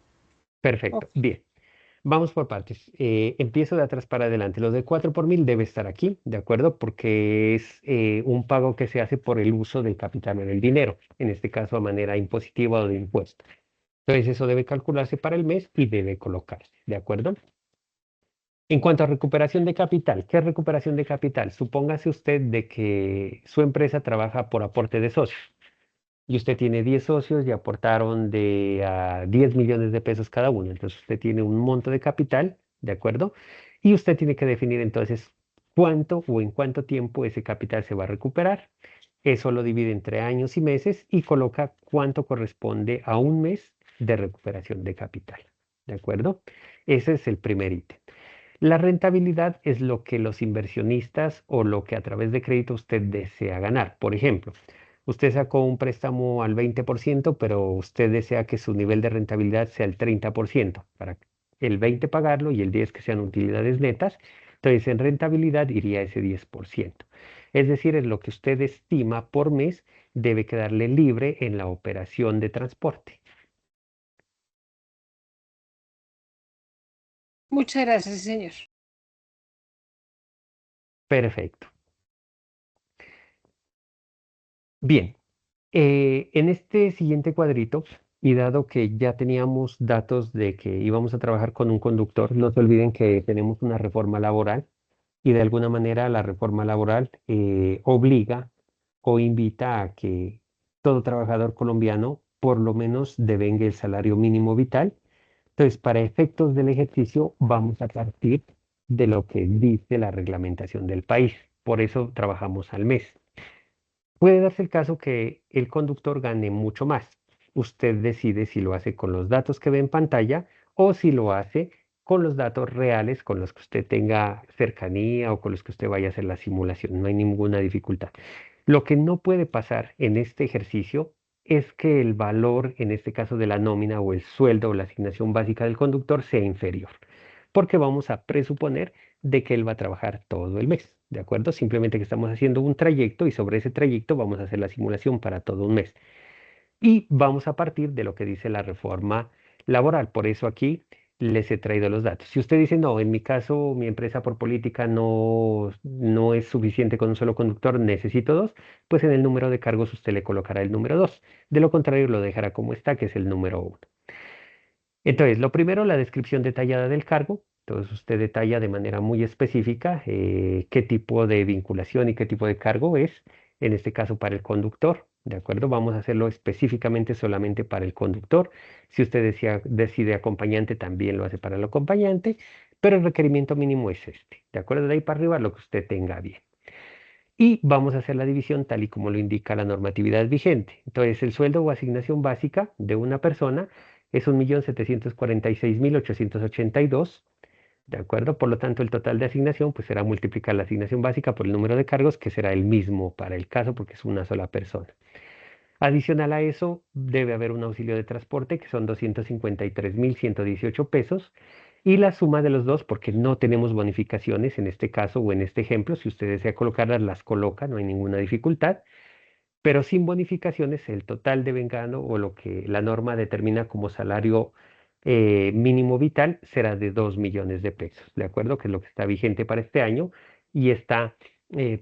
Perfecto, Ok. bien. Vamos por partes. Empiezo de atrás para adelante. Los de 4 por mil debe estar aquí, ¿de acuerdo? Porque es un pago que se hace por el uso del capital en el dinero, en este caso a manera impositiva o de impuesto. Entonces eso debe calcularse para el mes y debe colocarse, ¿de acuerdo? En cuanto a recuperación de capital, ¿qué es recuperación de capital? Supóngase usted de que su empresa trabaja por aporte de socios y usted tiene 10 socios y aportaron de a 10 millones de pesos cada uno. Entonces usted tiene un monto de capital, ¿de acuerdo? Y usted tiene que definir entonces cuánto o en cuánto tiempo ese capital se va a recuperar. Eso lo divide entre años y meses y coloca cuánto corresponde a un mes de recuperación de capital, ¿de acuerdo? Ese es el primer ítem. La rentabilidad es lo que los inversionistas o lo que a través de crédito usted desea ganar. Por ejemplo, usted sacó un préstamo al 20%, pero usted desea que su nivel de rentabilidad sea el 30%, para el 20 pagarlo y el 10 que sean utilidades netas. Entonces, en rentabilidad iría ese 10%. Es decir, es lo que usted estima por mes debe quedarle libre en la operación de transporte. Muchas gracias, señor. Perfecto. Bien, en este siguiente cuadrito, y dado que ya teníamos datos de que íbamos a trabajar con un conductor, no se olviden que tenemos una reforma laboral y de alguna manera la reforma laboral obliga o invita a que todo trabajador colombiano por lo menos devengue el salario mínimo vital. Entonces, para efectos del ejercicio, vamos a partir de lo que dice la reglamentación del país. Por eso trabajamos al mes. Puede darse el caso que el conductor gane mucho más. Usted decide si lo hace con los datos que ve en pantalla o si lo hace con los datos reales con los que usted tenga cercanía o con los que usted vaya a hacer la simulación. No hay ninguna dificultad. Lo que no puede pasar en este ejercicio es que el valor, en este caso de la nómina o el sueldo o la asignación básica del conductor, sea inferior, porque vamos a presuponer de que él va a trabajar todo el mes, ¿de acuerdo? Simplemente que estamos haciendo un trayecto y sobre ese trayecto vamos a hacer la simulación para todo un mes. Y vamos a partir de lo que dice la reforma laboral. Por eso aquí les he traído los datos. Si usted dice, no, en mi caso, mi empresa por política no es suficiente con un solo conductor, necesito dos, pues en el número de cargos usted le colocará el número dos. De lo contrario, lo dejará como está, que es el número uno. Entonces, lo primero, la descripción detallada del cargo. Entonces, usted detalla de manera muy específica qué tipo de vinculación y qué tipo de cargo es, en este caso para el conductor. ¿De acuerdo? Vamos a hacerlo específicamente solamente para el conductor. Si usted decide acompañante, también lo hace para el acompañante, pero el requerimiento mínimo es este. ¿De acuerdo? De ahí para arriba, lo que usted tenga bien. Y vamos a hacer la división tal y como lo indica la normatividad vigente. Entonces, el sueldo o asignación básica de una persona es 1.746.882, ¿de acuerdo? Por lo tanto, el total de asignación pues será multiplicar la asignación básica por el número de cargos, que será el mismo para el caso porque es una sola persona. Adicional a eso, debe haber un auxilio de transporte, que son 253.118 pesos, y la suma de los dos, porque no tenemos bonificaciones en este caso o en este ejemplo, si usted desea colocarlas, las coloca, no hay ninguna dificultad, pero sin bonificaciones, el total de vengano o lo que la norma determina como salario mínimo vital será de 2 millones de pesos, ¿de acuerdo? Que es lo que está vigente para este año y está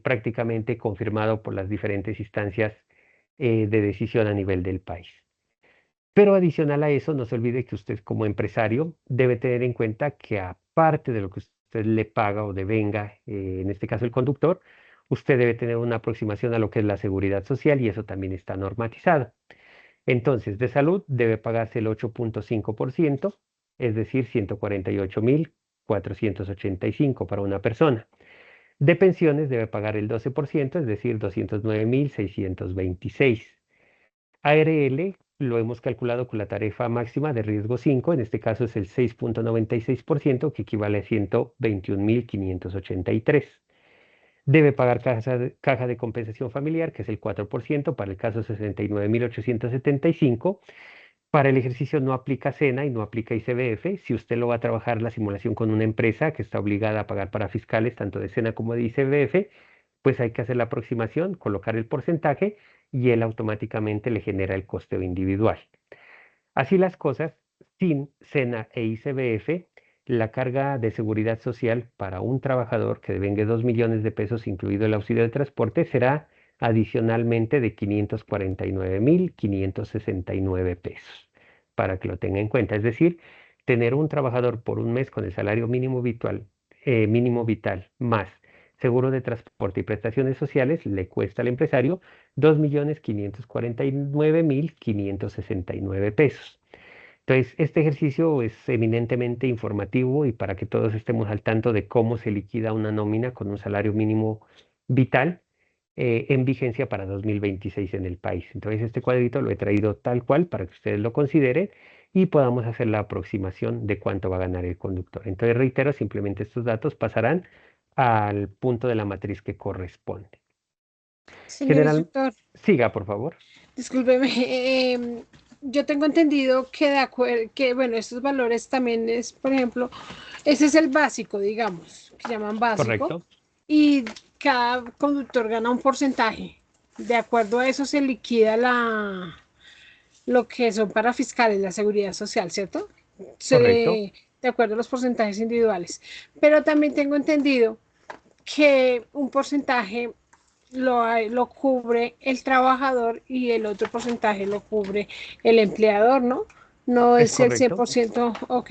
prácticamente confirmado por las diferentes instancias de decisión a nivel del país. Pero adicional a eso, no se olvide que usted como empresario debe tener en cuenta que aparte de lo que usted le paga o devenga, en este caso el conductor, usted debe tener una aproximación a lo que es la seguridad social y eso también está normatizado. Entonces, de salud debe pagarse el 8.5%, es decir, 148.485 para una persona. De pensiones debe pagar el 12%, es decir, 209.626. ARL lo hemos calculado con la tarifa máxima de riesgo 5, en este caso es el 6.96%, que equivale a 121.583. Debe pagar caja de compensación familiar, que es el 4%, para el caso 69.875. Para el ejercicio no aplica SENA y no aplica ICBF. Si usted lo va a trabajar la simulación con una empresa que está obligada a pagar para fiscales, tanto de SENA como de ICBF, pues hay que hacer la aproximación, colocar el porcentaje y él automáticamente le genera el costeo individual. Así las cosas, sin SENA e ICBF, la carga de seguridad social para un trabajador que devengue 2 millones de pesos, incluido el auxilio de transporte, será adicionalmente de 549.569 pesos, para que lo tenga en cuenta. Es decir, tener un trabajador por un mes con el salario mínimo vital más seguro de transporte y prestaciones sociales le cuesta al empresario 2.549.569 pesos. Entonces, este ejercicio es eminentemente informativo y para que todos estemos al tanto de cómo se liquida una nómina con un salario mínimo vital en vigencia para 2026 en el país. Entonces, este cuadrito lo he traído tal cual para que ustedes lo consideren y podamos hacer la aproximación de cuánto va a ganar el conductor. Entonces, reitero, simplemente estos datos pasarán al punto de la matriz que corresponde. Señor instructor, Siga, por favor. discúlpeme, yo tengo entendido que bueno, estos valores también es, por ejemplo, ese es el básico, digamos, que llaman básico, Correcto. y cada conductor gana un porcentaje. De acuerdo a eso se liquida lo que son para fiscales, la seguridad social, ¿cierto? Correcto. De acuerdo a los porcentajes individuales. Pero también tengo entendido que un porcentaje lo cubre el trabajador y el otro porcentaje lo cubre el empleador, ¿no? No Es es el correcto, 100%, ok.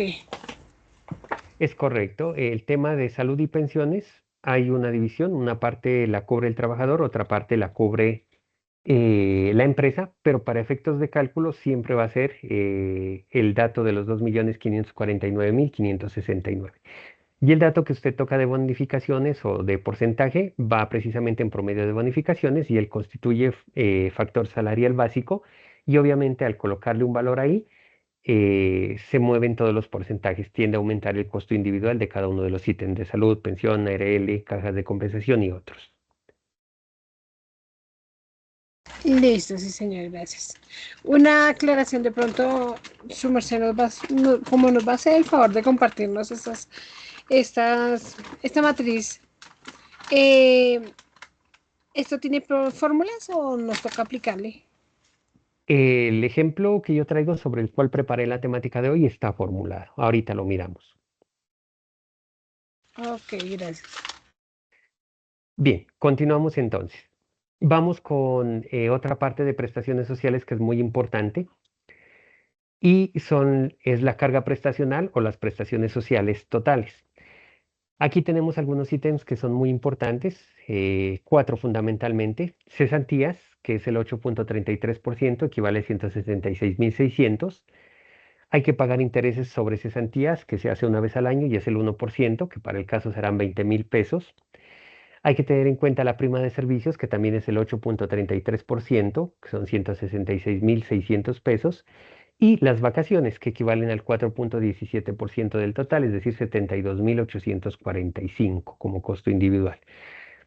es correcto. El tema de salud y pensiones, hay una división, una parte la cubre el trabajador, otra parte la cubre la empresa, pero para efectos de cálculo siempre va a ser el dato de los 2.549.569. Y el dato que usted toca de bonificaciones o de porcentaje va precisamente en promedio de bonificaciones y él constituye factor salarial básico y obviamente al colocarle un valor ahí se mueven todos los porcentajes, tiende a aumentar el costo individual de cada uno de los ítems de salud, pensión, ARL, cajas de compensación y otros. Listo, sí, señor, gracias. Una aclaración de pronto, su merced como nos va a hacer el favor de compartirnos esta matriz, eh, ¿esto tiene fórmulas o nos toca aplicarle? El ejemplo que yo traigo sobre el cual preparé la temática de hoy está formulado. Ahorita lo miramos. Ok, gracias. Bien, continuamos entonces. Vamos con otra parte de prestaciones sociales que es muy importante y es la carga prestacional o las prestaciones sociales totales. Aquí tenemos algunos ítems que son muy importantes, cuatro fundamentalmente. Cesantías, que es el 8.33%, equivale a 166.600. Hay que pagar intereses sobre cesantías, que se hace una vez al año y es el 1%, que para el caso serán 20.000 pesos. Hay que tener en cuenta la prima de servicios, que también es el 8.33%, que son 166.600 pesos. Y las vacaciones, que equivalen al 4.17% del total, es decir, 72.845 como costo individual.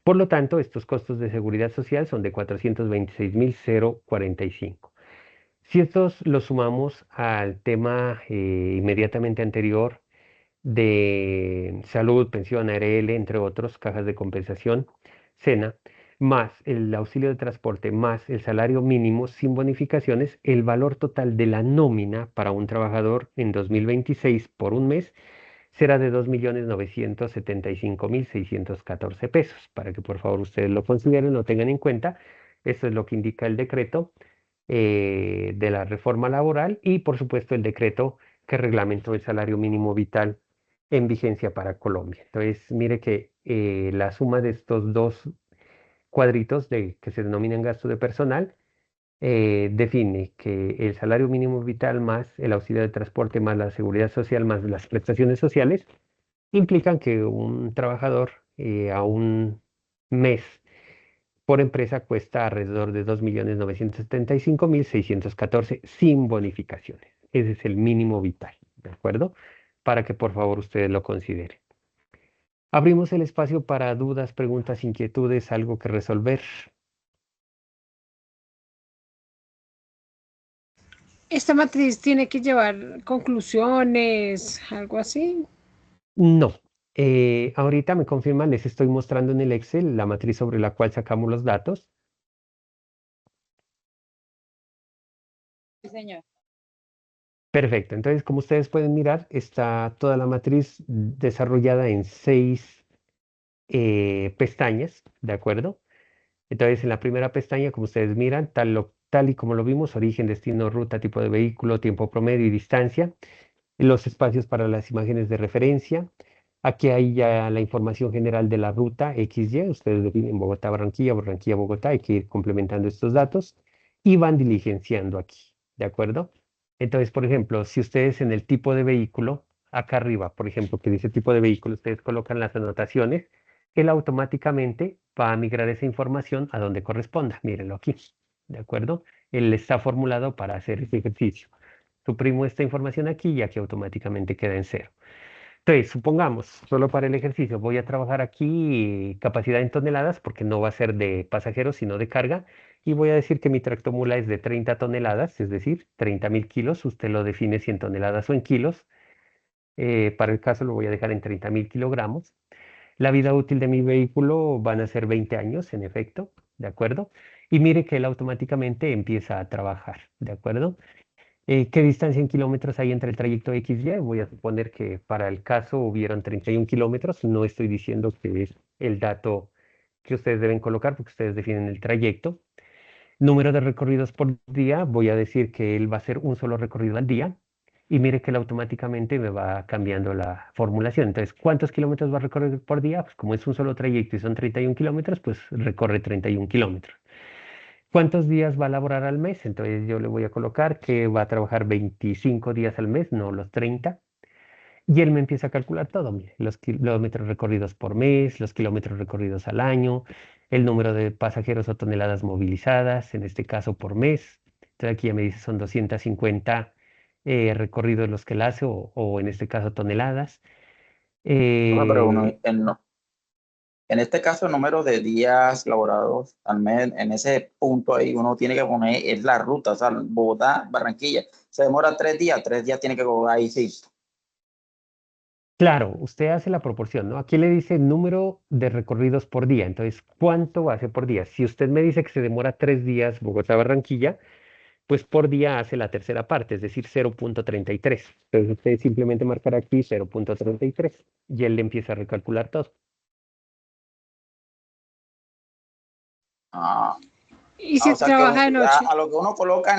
Por lo tanto, estos costos de seguridad social son de 426.045. Si estos los sumamos al tema inmediatamente anterior de salud, pensión, ARL, entre otros, cajas de compensación, SENA, más el auxilio de transporte, más el salario mínimo sin bonificaciones, el valor total de la nómina para un trabajador en 2026 por un mes será de 2.975.614 pesos. Para que por favor ustedes lo consideren, lo tengan en cuenta. Esto es lo que indica el decreto de la reforma laboral y por supuesto el decreto que reglamentó el salario mínimo vital en vigencia para Colombia. Entonces, mire que la suma de estos dos cuadritos que se denominan gasto de personal define que el salario mínimo vital más el auxilio de transporte más la seguridad social más las prestaciones sociales implican que un trabajador a un mes por empresa cuesta alrededor de 2.975.614 sin bonificaciones. Ese es el mínimo vital, ¿de acuerdo? Para que por favor ustedes lo consideren. Abrimos el espacio para dudas, preguntas, inquietudes, algo que resolver. ¿Esta matriz tiene que llevar conclusiones, algo así? No. Ahorita me confirman, les estoy mostrando en el Excel la matriz sobre la cual sacamos los datos. Sí, señor. Perfecto. Entonces, como ustedes pueden mirar, está toda la matriz desarrollada en 6 pestañas, ¿de acuerdo? Entonces, en la primera pestaña, como ustedes miran, tal y como lo vimos, origen, destino, ruta, tipo de vehículo, tiempo promedio y distancia, los espacios para las imágenes de referencia. Aquí hay ya la información general de la ruta XY. Ustedes definen Bogotá, Barranquilla, Barranquilla, Bogotá. Hay que ir complementando estos datos y van diligenciando aquí, ¿de acuerdo? Entonces, por ejemplo, si ustedes en el tipo de vehículo, acá arriba, por ejemplo, que dice tipo de vehículo, ustedes colocan las anotaciones, él automáticamente va a migrar esa información a donde corresponda. Mírenlo aquí, ¿de acuerdo? Él está formulado para hacer ese ejercicio. Suprimo esta información aquí y aquí automáticamente queda en cero. Entonces, supongamos, solo para el ejercicio, voy a trabajar aquí capacidad en toneladas, porque no va a ser de pasajeros, sino de carga, y voy a decir que mi tractomula es de 30 toneladas, es decir, 30.000 kilos. Usted lo define si en toneladas o en kilos. Para el caso lo voy a dejar en 30.000 kilogramos. La vida útil de mi vehículo van a ser 20 años, en efecto, ¿de acuerdo? Y mire que él automáticamente empieza a trabajar, ¿de acuerdo? ¿Qué distancia en kilómetros hay entre el trayecto XY? Voy a suponer que para el caso hubieron 31 kilómetros. No estoy diciendo que es el dato que ustedes deben colocar porque ustedes definen el trayecto. Número de recorridos por día, voy a decir que él va a hacer un solo recorrido al día y mire que él automáticamente me va cambiando la formulación. Entonces, ¿cuántos kilómetros va a recorrer por día? Pues como es un solo trayecto y son 31 kilómetros, pues recorre 31 kilómetros. ¿Cuántos días va a laborar al mes? Entonces yo le voy a colocar que va a trabajar 25 días al mes, no los 30. Y él me empieza a calcular todo, mire, los kilómetros recorridos por mes, los kilómetros recorridos al año, el número de pasajeros o toneladas movilizadas, en este caso por mes. Entonces aquí ya me dice son 250 recorridos los que él hace, o en este caso toneladas. Pero en este caso, el número de días laborados al mes, en ese punto ahí, uno tiene que poner, es la ruta, o sea, Bogotá, Barranquilla. Se demora 3 días tiene que cobrar ahí, sí. Claro, usted hace la proporción, ¿no? Aquí le dice número de recorridos por día. Entonces, ¿cuánto hace por día? Si usted me dice que se demora 3 días Bogotá-Barranquilla, pues por día hace la tercera parte, es decir, 0,33. Entonces usted simplemente marcará aquí 0,33 y él le empieza a recalcular todo. Y O si sea que trabaja de noche. a lo que uno coloca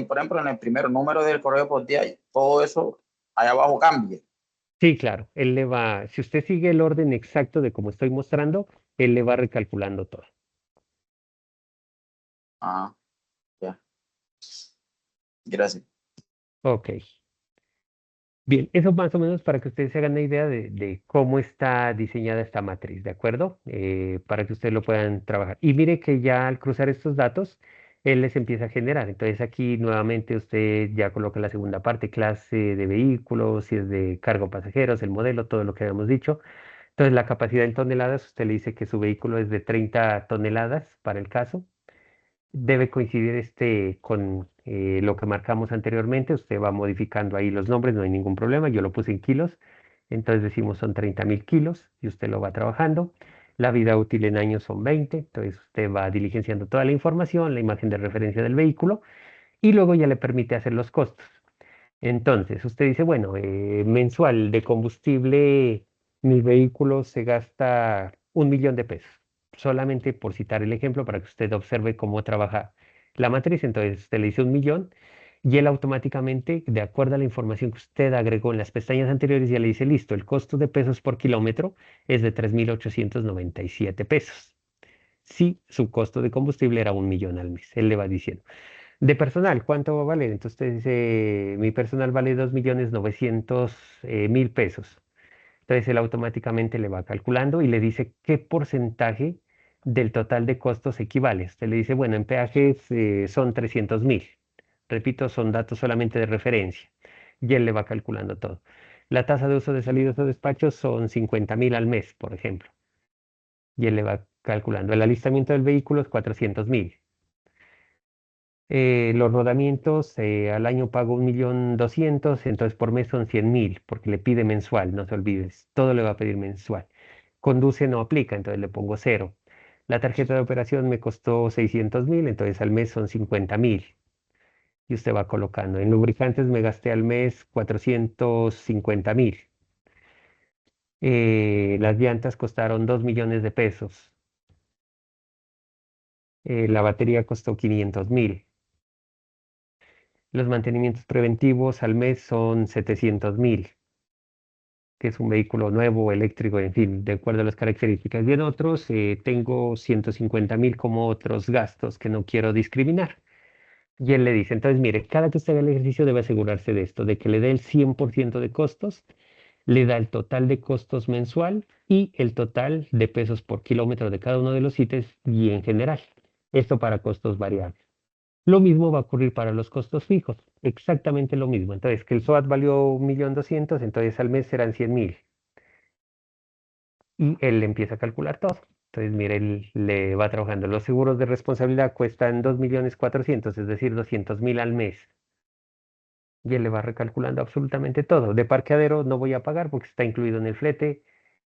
por ejemplo, en el primer número del correo por día, todo eso allá abajo cambia. Sí, claro, él le va, si usted sigue el orden exacto de como estoy mostrando, él le va recalculando todo. Ya. Gracias. Ok. Bien, eso más o menos para que ustedes se hagan una idea de cómo está diseñada esta matriz, ¿de acuerdo? Para que ustedes lo puedan trabajar. Y mire que ya al cruzar estos datos, él les empieza a generar. Entonces aquí nuevamente usted ya coloca la segunda parte, clase de vehículos, si es de cargo pasajeros, el modelo, todo lo que habíamos dicho. Entonces la capacidad en toneladas, usted le dice que su vehículo es de 30 toneladas para el caso. Debe coincidir con lo que marcamos anteriormente. Usted va modificando ahí los nombres, no hay ningún problema. Yo lo puse en kilos. Entonces decimos son 30.000 kilos y usted lo va trabajando. La vida útil en años son 20. Entonces usted va diligenciando toda la información, la imagen de referencia del vehículo y luego ya le permite hacer los costos. Entonces usted dice, bueno, mensual de combustible, mi vehículo se gasta 1.000.000 de pesos, solamente por citar el ejemplo para que usted observe cómo trabaja la matriz. Entonces usted le dice 1.000.000 y él automáticamente, de acuerdo a la información que usted agregó en las pestañas anteriores, ya le dice, listo, el costo de pesos por kilómetro es de 3.897 pesos. Si su costo de combustible era 1.000.000 al mes, él le va diciendo. De personal, ¿cuánto va a valer? Entonces usted dice, mi personal vale 2.900.000 pesos. Entonces él automáticamente le va calculando y le dice qué porcentaje del total de costos equivale. Usted le dice, bueno, en peajes son 300.000. Repito, son datos solamente de referencia. Y él le va calculando todo. La tasa de uso de salidas o despachos son 50.000 al mes, por ejemplo. Y él le va calculando. El alistamiento del vehículo es 400.000. Los rodamientos, al año pago 1.200.000, entonces por mes son 100.000, porque le pide mensual, no se olvides, todo le va a pedir mensual. Conduce no aplica, entonces le pongo cero. La tarjeta de operación me costó 600.000, entonces al mes son 50.000. Y usted va colocando. En lubricantes me gasté al mes 450.000. Las llantas costaron 2 millones de pesos. La batería costó 500.000. Los mantenimientos preventivos al mes son 700.000, que es un vehículo nuevo, eléctrico, en fin, de acuerdo a las características. Y en otros tengo 150.000 como otros gastos que no quiero discriminar. Y él le dice, entonces mire, cada que usted haga el ejercicio debe asegurarse de esto, de que le dé el 100% de costos, le da el total de costos mensual y el total de pesos por kilómetro de cada uno de los ítems y en general. Esto para costos variables. Lo mismo va a ocurrir para los costos fijos, exactamente lo mismo. Entonces, que el SOAT valió 1.200.000, entonces al mes serán 100.000. Y él le empieza a calcular todo. Entonces, mire, él le va trabajando. Los seguros de responsabilidad cuestan 2.400.000, es decir, 200.000 al mes. Y él le va recalculando absolutamente todo. De parqueadero no voy a pagar porque está incluido en el flete.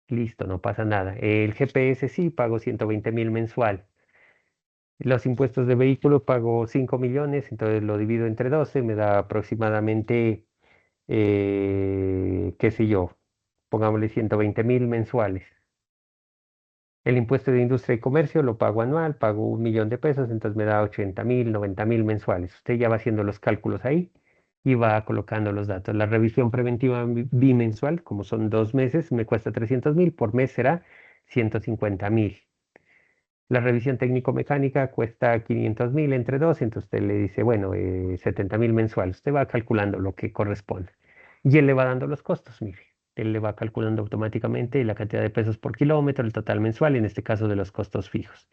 Listo, no pasa nada. El GPS sí, pago 120.000 mensual. Los impuestos de vehículo pago 5 millones, entonces lo divido entre 12, me da aproximadamente, qué sé yo, pongámosle 120.000 mensuales. El impuesto de industria y comercio lo pago anual, pago 1.000.000 de pesos, entonces me da 80.000, 90.000 mensuales. Usted ya va haciendo los cálculos ahí y va colocando los datos. La revisión preventiva bimensual, como son 2 meses, me cuesta 300.000, por mes será 150.000. La revisión técnico-mecánica cuesta 500.000 entre dos, entonces usted le dice, bueno, 70.000 mensuales. Usted va calculando lo que corresponde. Y él le va dando los costos, mire. Él le va calculando automáticamente la cantidad de pesos por kilómetro, el total mensual, en este caso de los costos fijos.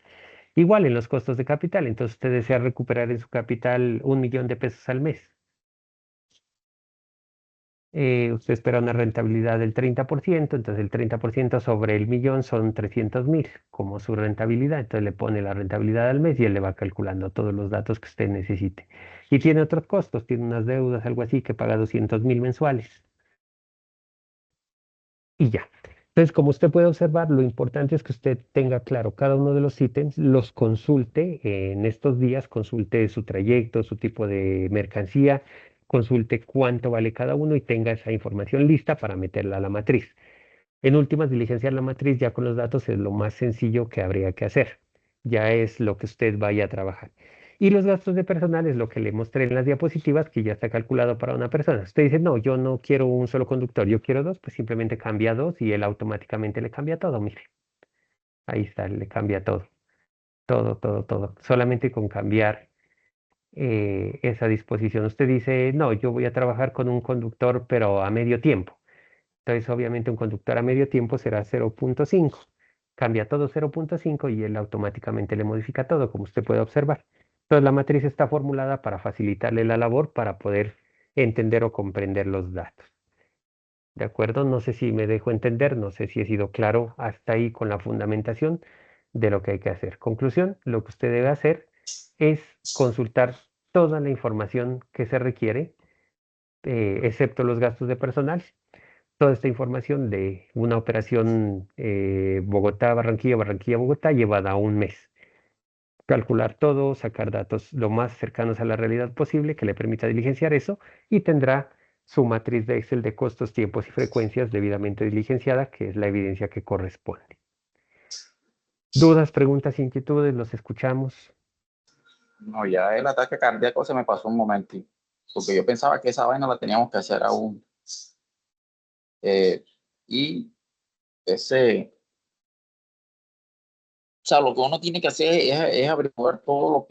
Igual en los costos de capital, entonces usted desea recuperar en su capital 1.000.000 de pesos al mes. Usted espera una rentabilidad del 30%, entonces el 30% sobre el millón son 300.000 como su rentabilidad. Entonces le pone la rentabilidad al mes y él le va calculando todos los datos que usted necesite. Y tiene otros costos, tiene unas deudas, algo así, que paga 200.000 mensuales. Y ya. Entonces, como usted puede observar, lo importante es que usted tenga claro cada uno de los ítems, los consulte en estos días, consulte su trayecto, su tipo de mercancía, consulte cuánto vale cada uno y tenga esa información lista para meterla a la matriz. En últimas, diligenciar la matriz ya con los datos es lo más sencillo que habría que hacer. Ya es lo que usted vaya a trabajar. Y los gastos de personal es lo que le mostré en las diapositivas, que ya está calculado para una persona. Usted dice, no, yo no quiero un solo conductor, yo quiero dos, pues simplemente cambia dos y él automáticamente le cambia todo. Mire, ahí está, le cambia todo, todo, todo, todo. Solamente con cambiar esa disposición. Usted dice, no, yo voy a trabajar con un conductor, pero a medio tiempo. Entonces, obviamente, un conductor a medio tiempo será 0.5. Cambia todo 0.5 y él automáticamente le modifica todo, como usted puede observar. Entonces, la matriz está formulada para facilitarle la labor para poder entender o comprender los datos. ¿De acuerdo? No sé si me dejo entender, no sé si he sido claro hasta ahí con la fundamentación de lo que hay que hacer. Conclusión, lo que usted debe hacer es consultar toda la información que se requiere, excepto los gastos de personal, toda esta información de una operación Bogotá-Barranquilla, Barranquilla-Bogotá llevada a un mes. Calcular todo, sacar datos lo más cercanos a la realidad posible que le permita diligenciar eso y tendrá su matriz de Excel de costos, tiempos y frecuencias debidamente diligenciada, que es la evidencia que corresponde. Dudas, preguntas, inquietudes, los escuchamos. No, ya el ataque cardíaco se me pasó un momentito, porque yo pensaba que esa vaina la teníamos que hacer aún. Y ese, o sea, lo que uno tiene que hacer es averiguar todos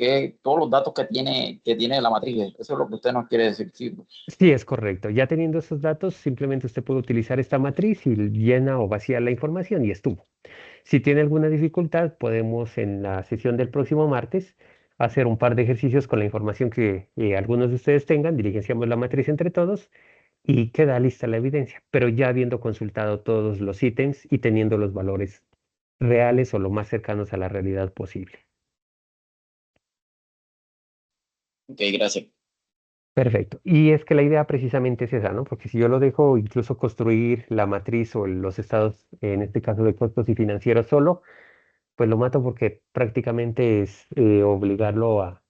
los datos que tiene la matriz. Eso es lo que usted nos quiere decir, ¿sí? Sí, es correcto. Ya teniendo esos datos, simplemente usted puede utilizar esta matriz y llena o vacía la información y estuvo. Si tiene alguna dificultad, podemos en la sesión del próximo martes hacer un par de ejercicios con la información que algunos de ustedes tengan, diligenciamos la matriz entre todos y queda lista la evidencia, pero ya habiendo consultado todos los ítems y teniendo los valores reales o lo más cercanos a la realidad posible. Ok, gracias. Perfecto. Y es que la idea precisamente es esa, ¿no? Porque si yo lo dejo incluso construir la matriz o los estados, en este caso de costos y financieros solo, pues lo mato porque prácticamente es obligarlo a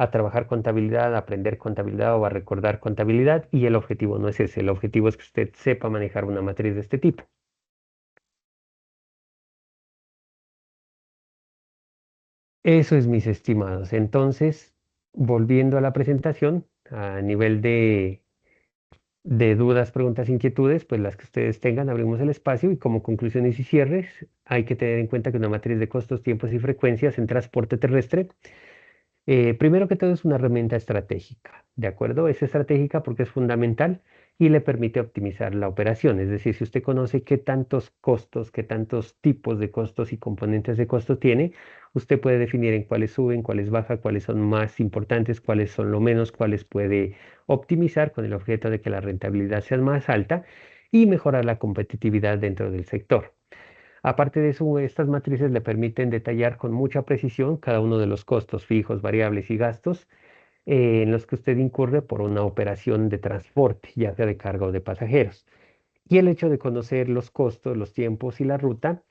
trabajar contabilidad, a aprender contabilidad o a recordar contabilidad y el objetivo no es ese, el objetivo es que usted sepa manejar una matriz de este tipo. Eso es, mis estimados. Entonces, volviendo a la presentación, a nivel de dudas, preguntas, inquietudes, pues las que ustedes tengan, abrimos el espacio y como conclusiones y cierres, hay que tener en cuenta que una matriz de costos, tiempos y frecuencias en transporte terrestre primero que todo es una herramienta estratégica, ¿de acuerdo? Es estratégica porque es fundamental y le permite optimizar la operación. Es decir, si usted conoce qué tantos costos, qué tantos tipos de costos y componentes de costo tiene, usted puede definir en cuáles suben, cuáles bajan, cuáles son más importantes, cuáles son lo menos, cuáles puede optimizar con el objeto de que la rentabilidad sea más alta y mejorar la competitividad dentro del sector. Aparte de eso, estas matrices le permiten detallar con mucha precisión cada uno de los costos fijos, variables y gastos en los que usted incurre por una operación de transporte, ya sea de carga o de pasajeros. Y el hecho de conocer los costos, los tiempos y la ruta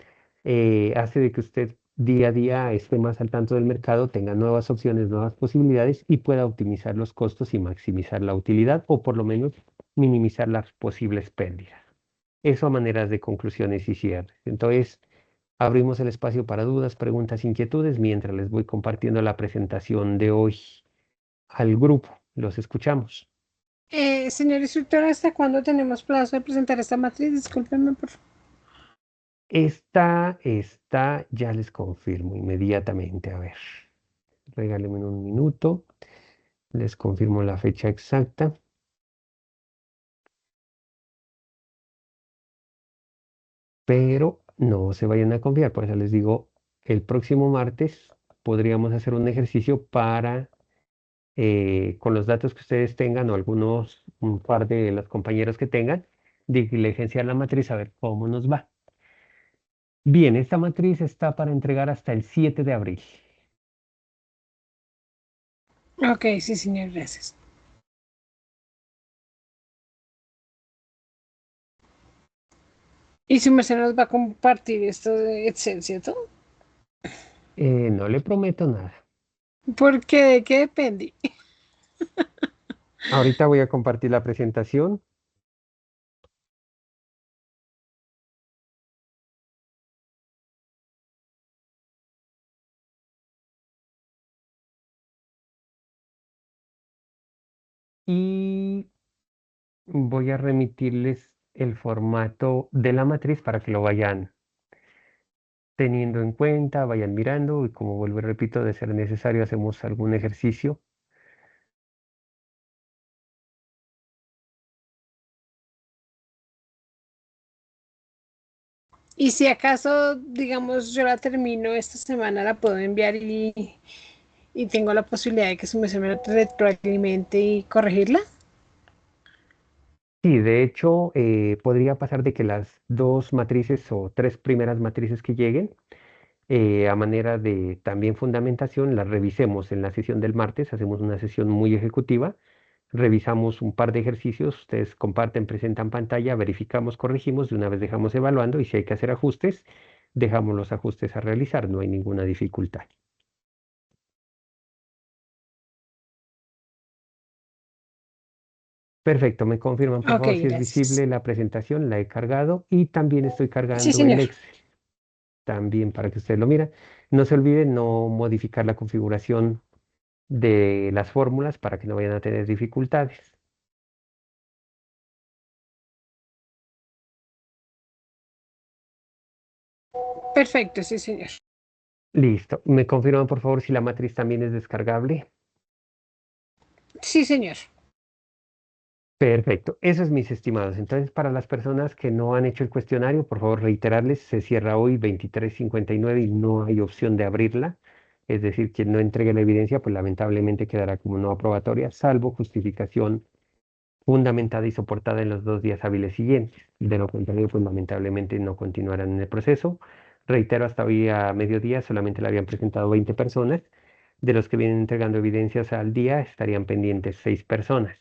hace de que usted día a día esté más al tanto del mercado, tenga nuevas opciones, nuevas posibilidades y pueda optimizar los costos y maximizar la utilidad o por lo menos minimizar las posibles pérdidas. Eso a maneras de conclusiones y cierres. Entonces, Abrimos el espacio para dudas, preguntas, inquietudes mientras les voy compartiendo la presentación de hoy al grupo. Los escuchamos. Señor instructor, ¿hasta cuándo tenemos plazo de presentar esta matriz? Discúlpenme, por favor. Ya les confirmo inmediatamente. A ver, regálenme un minuto. Les confirmo la fecha exacta. Pero no se vayan a confiar, por eso les digo, el próximo martes podríamos hacer un ejercicio para, con los datos que ustedes tengan o algunos, un par de los compañeros que tengan, diligenciar la matriz a ver cómo nos va. Bien, esta matriz está para entregar hasta el 7 de abril. Ok, sí, señor, gracias. Y su merced nos va a compartir esto de Excel, ¿cierto? No le prometo nada. Porque de qué depende. Ahorita voy a compartir la presentación. Y voy a remitirles el formato de la matriz para que lo vayan teniendo en cuenta, vayan mirando y como vuelvo y repito, de ser necesario hacemos algún ejercicio. Y si acaso, digamos, yo la termino esta semana, la puedo enviar y tengo la posibilidad de que su merced me la retroalimente y corregirla. Sí, de hecho, podría pasar de que las dos matrices o tres primeras matrices que lleguen, a manera de también fundamentación, las revisemos en la sesión del martes, hacemos una sesión muy ejecutiva, revisamos un par de ejercicios, ustedes comparten, presentan pantalla, verificamos, corregimos, de una vez dejamos evaluando y si hay que hacer ajustes, dejamos los ajustes a realizar, no hay ninguna dificultad. Perfecto, me confirman por Ok, favor si es gracias. visible la presentación, la he cargado y también estoy Sí, cargando el señor. Excel, también para que ustedes lo miren. No se olviden no modificar la configuración de las fórmulas para que no vayan a tener dificultades. Perfecto, sí, señor. Listo, me confirman por favor si la matriz también es descargable. Sí, señor. Perfecto, eso es mis estimados. Entonces, para las personas que no han hecho el cuestionario, por favor, reiterarles, se cierra hoy 23:59 y no hay opción de abrirla. Es decir, quien no entregue la evidencia, pues lamentablemente quedará como no aprobatoria, salvo justificación fundamentada y soportada en los 2 días hábiles siguientes. De lo contrario, pues lamentablemente no continuarán en el proceso. Reitero, hasta hoy a mediodía solamente le habían presentado 20 personas. De los que vienen entregando evidencias al día, estarían pendientes 6 personas.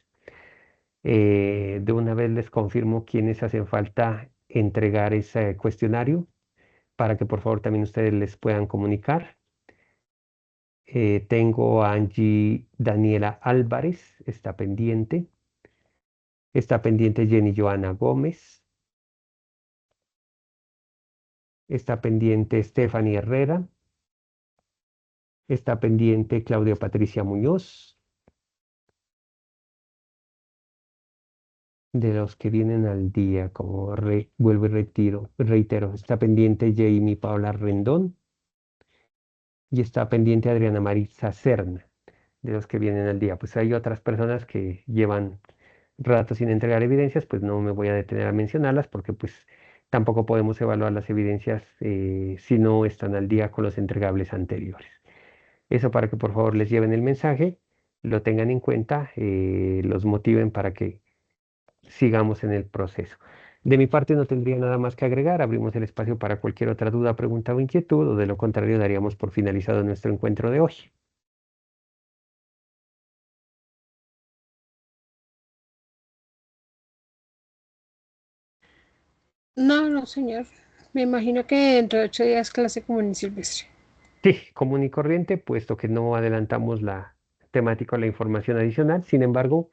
De una vez les confirmo quiénes hacen falta entregar ese cuestionario para que por favor también ustedes les puedan comunicar. Tengo a Angie Daniela Álvarez, está pendiente. Está pendiente Jenny Joana Gómez. Está pendiente Stephanie Herrera. Está pendiente Claudia Patricia Muñoz. De los que vienen al día, como vuelvo y reitero, está pendiente Jamie Paula Rendón y está pendiente Adriana Marisa Serna, de los que vienen al día. Pues hay otras personas que llevan rato sin entregar evidencias, pues no me voy a detener a mencionarlas porque pues tampoco podemos evaluar las evidencias si no están al día con los entregables anteriores. Eso para que por favor les lleven el mensaje, lo tengan en cuenta, los motiven para que sigamos en el proceso. De mi parte no tendría nada más que agregar. Abrimos el espacio para cualquier otra duda, pregunta o inquietud, o de lo contrario daríamos por finalizado nuestro encuentro de hoy. No, no, señor. Me imagino que dentro de 8 días clase común y silvestre. Sí, común y corriente, puesto que no adelantamos la temática o la información adicional. Sin embargo,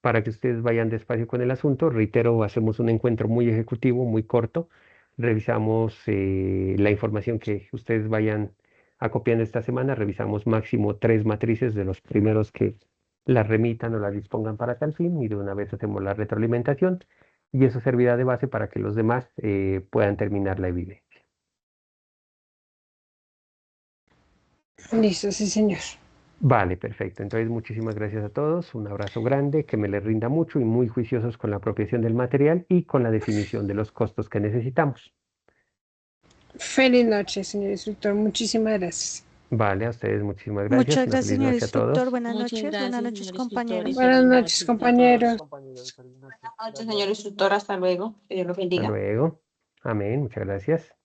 para que ustedes vayan despacio con el asunto, reitero, hacemos un encuentro muy ejecutivo, muy corto. revisamos la información que ustedes vayan acopiando esta semana, revisamos máximo 3 matrices de los primeros que las remitan o las dispongan para tal fin y de una vez hacemos la retroalimentación y eso servirá de base para que los demás puedan terminar la evidencia. Listo, sí, señor. Vale, perfecto. Entonces, muchísimas gracias a todos. Un abrazo grande, que me les rinda mucho y muy juiciosos con la apropiación del material y con la definición de los costos que necesitamos. Feliz noche, señor instructor. Muchísimas gracias. Vale, a ustedes muchísimas gracias. Muchas Una gracias, feliz señor noche a todos. instructor. Buenas Muchas noches. gracias, Buenas noches, señor compañeros. instructor, y Buenas feliz noches, noche a compañeros. todos. Buenas noches, señor instructor. Hasta luego. Que Dios lo Hasta bendiga. luego. Amén. Muchas gracias.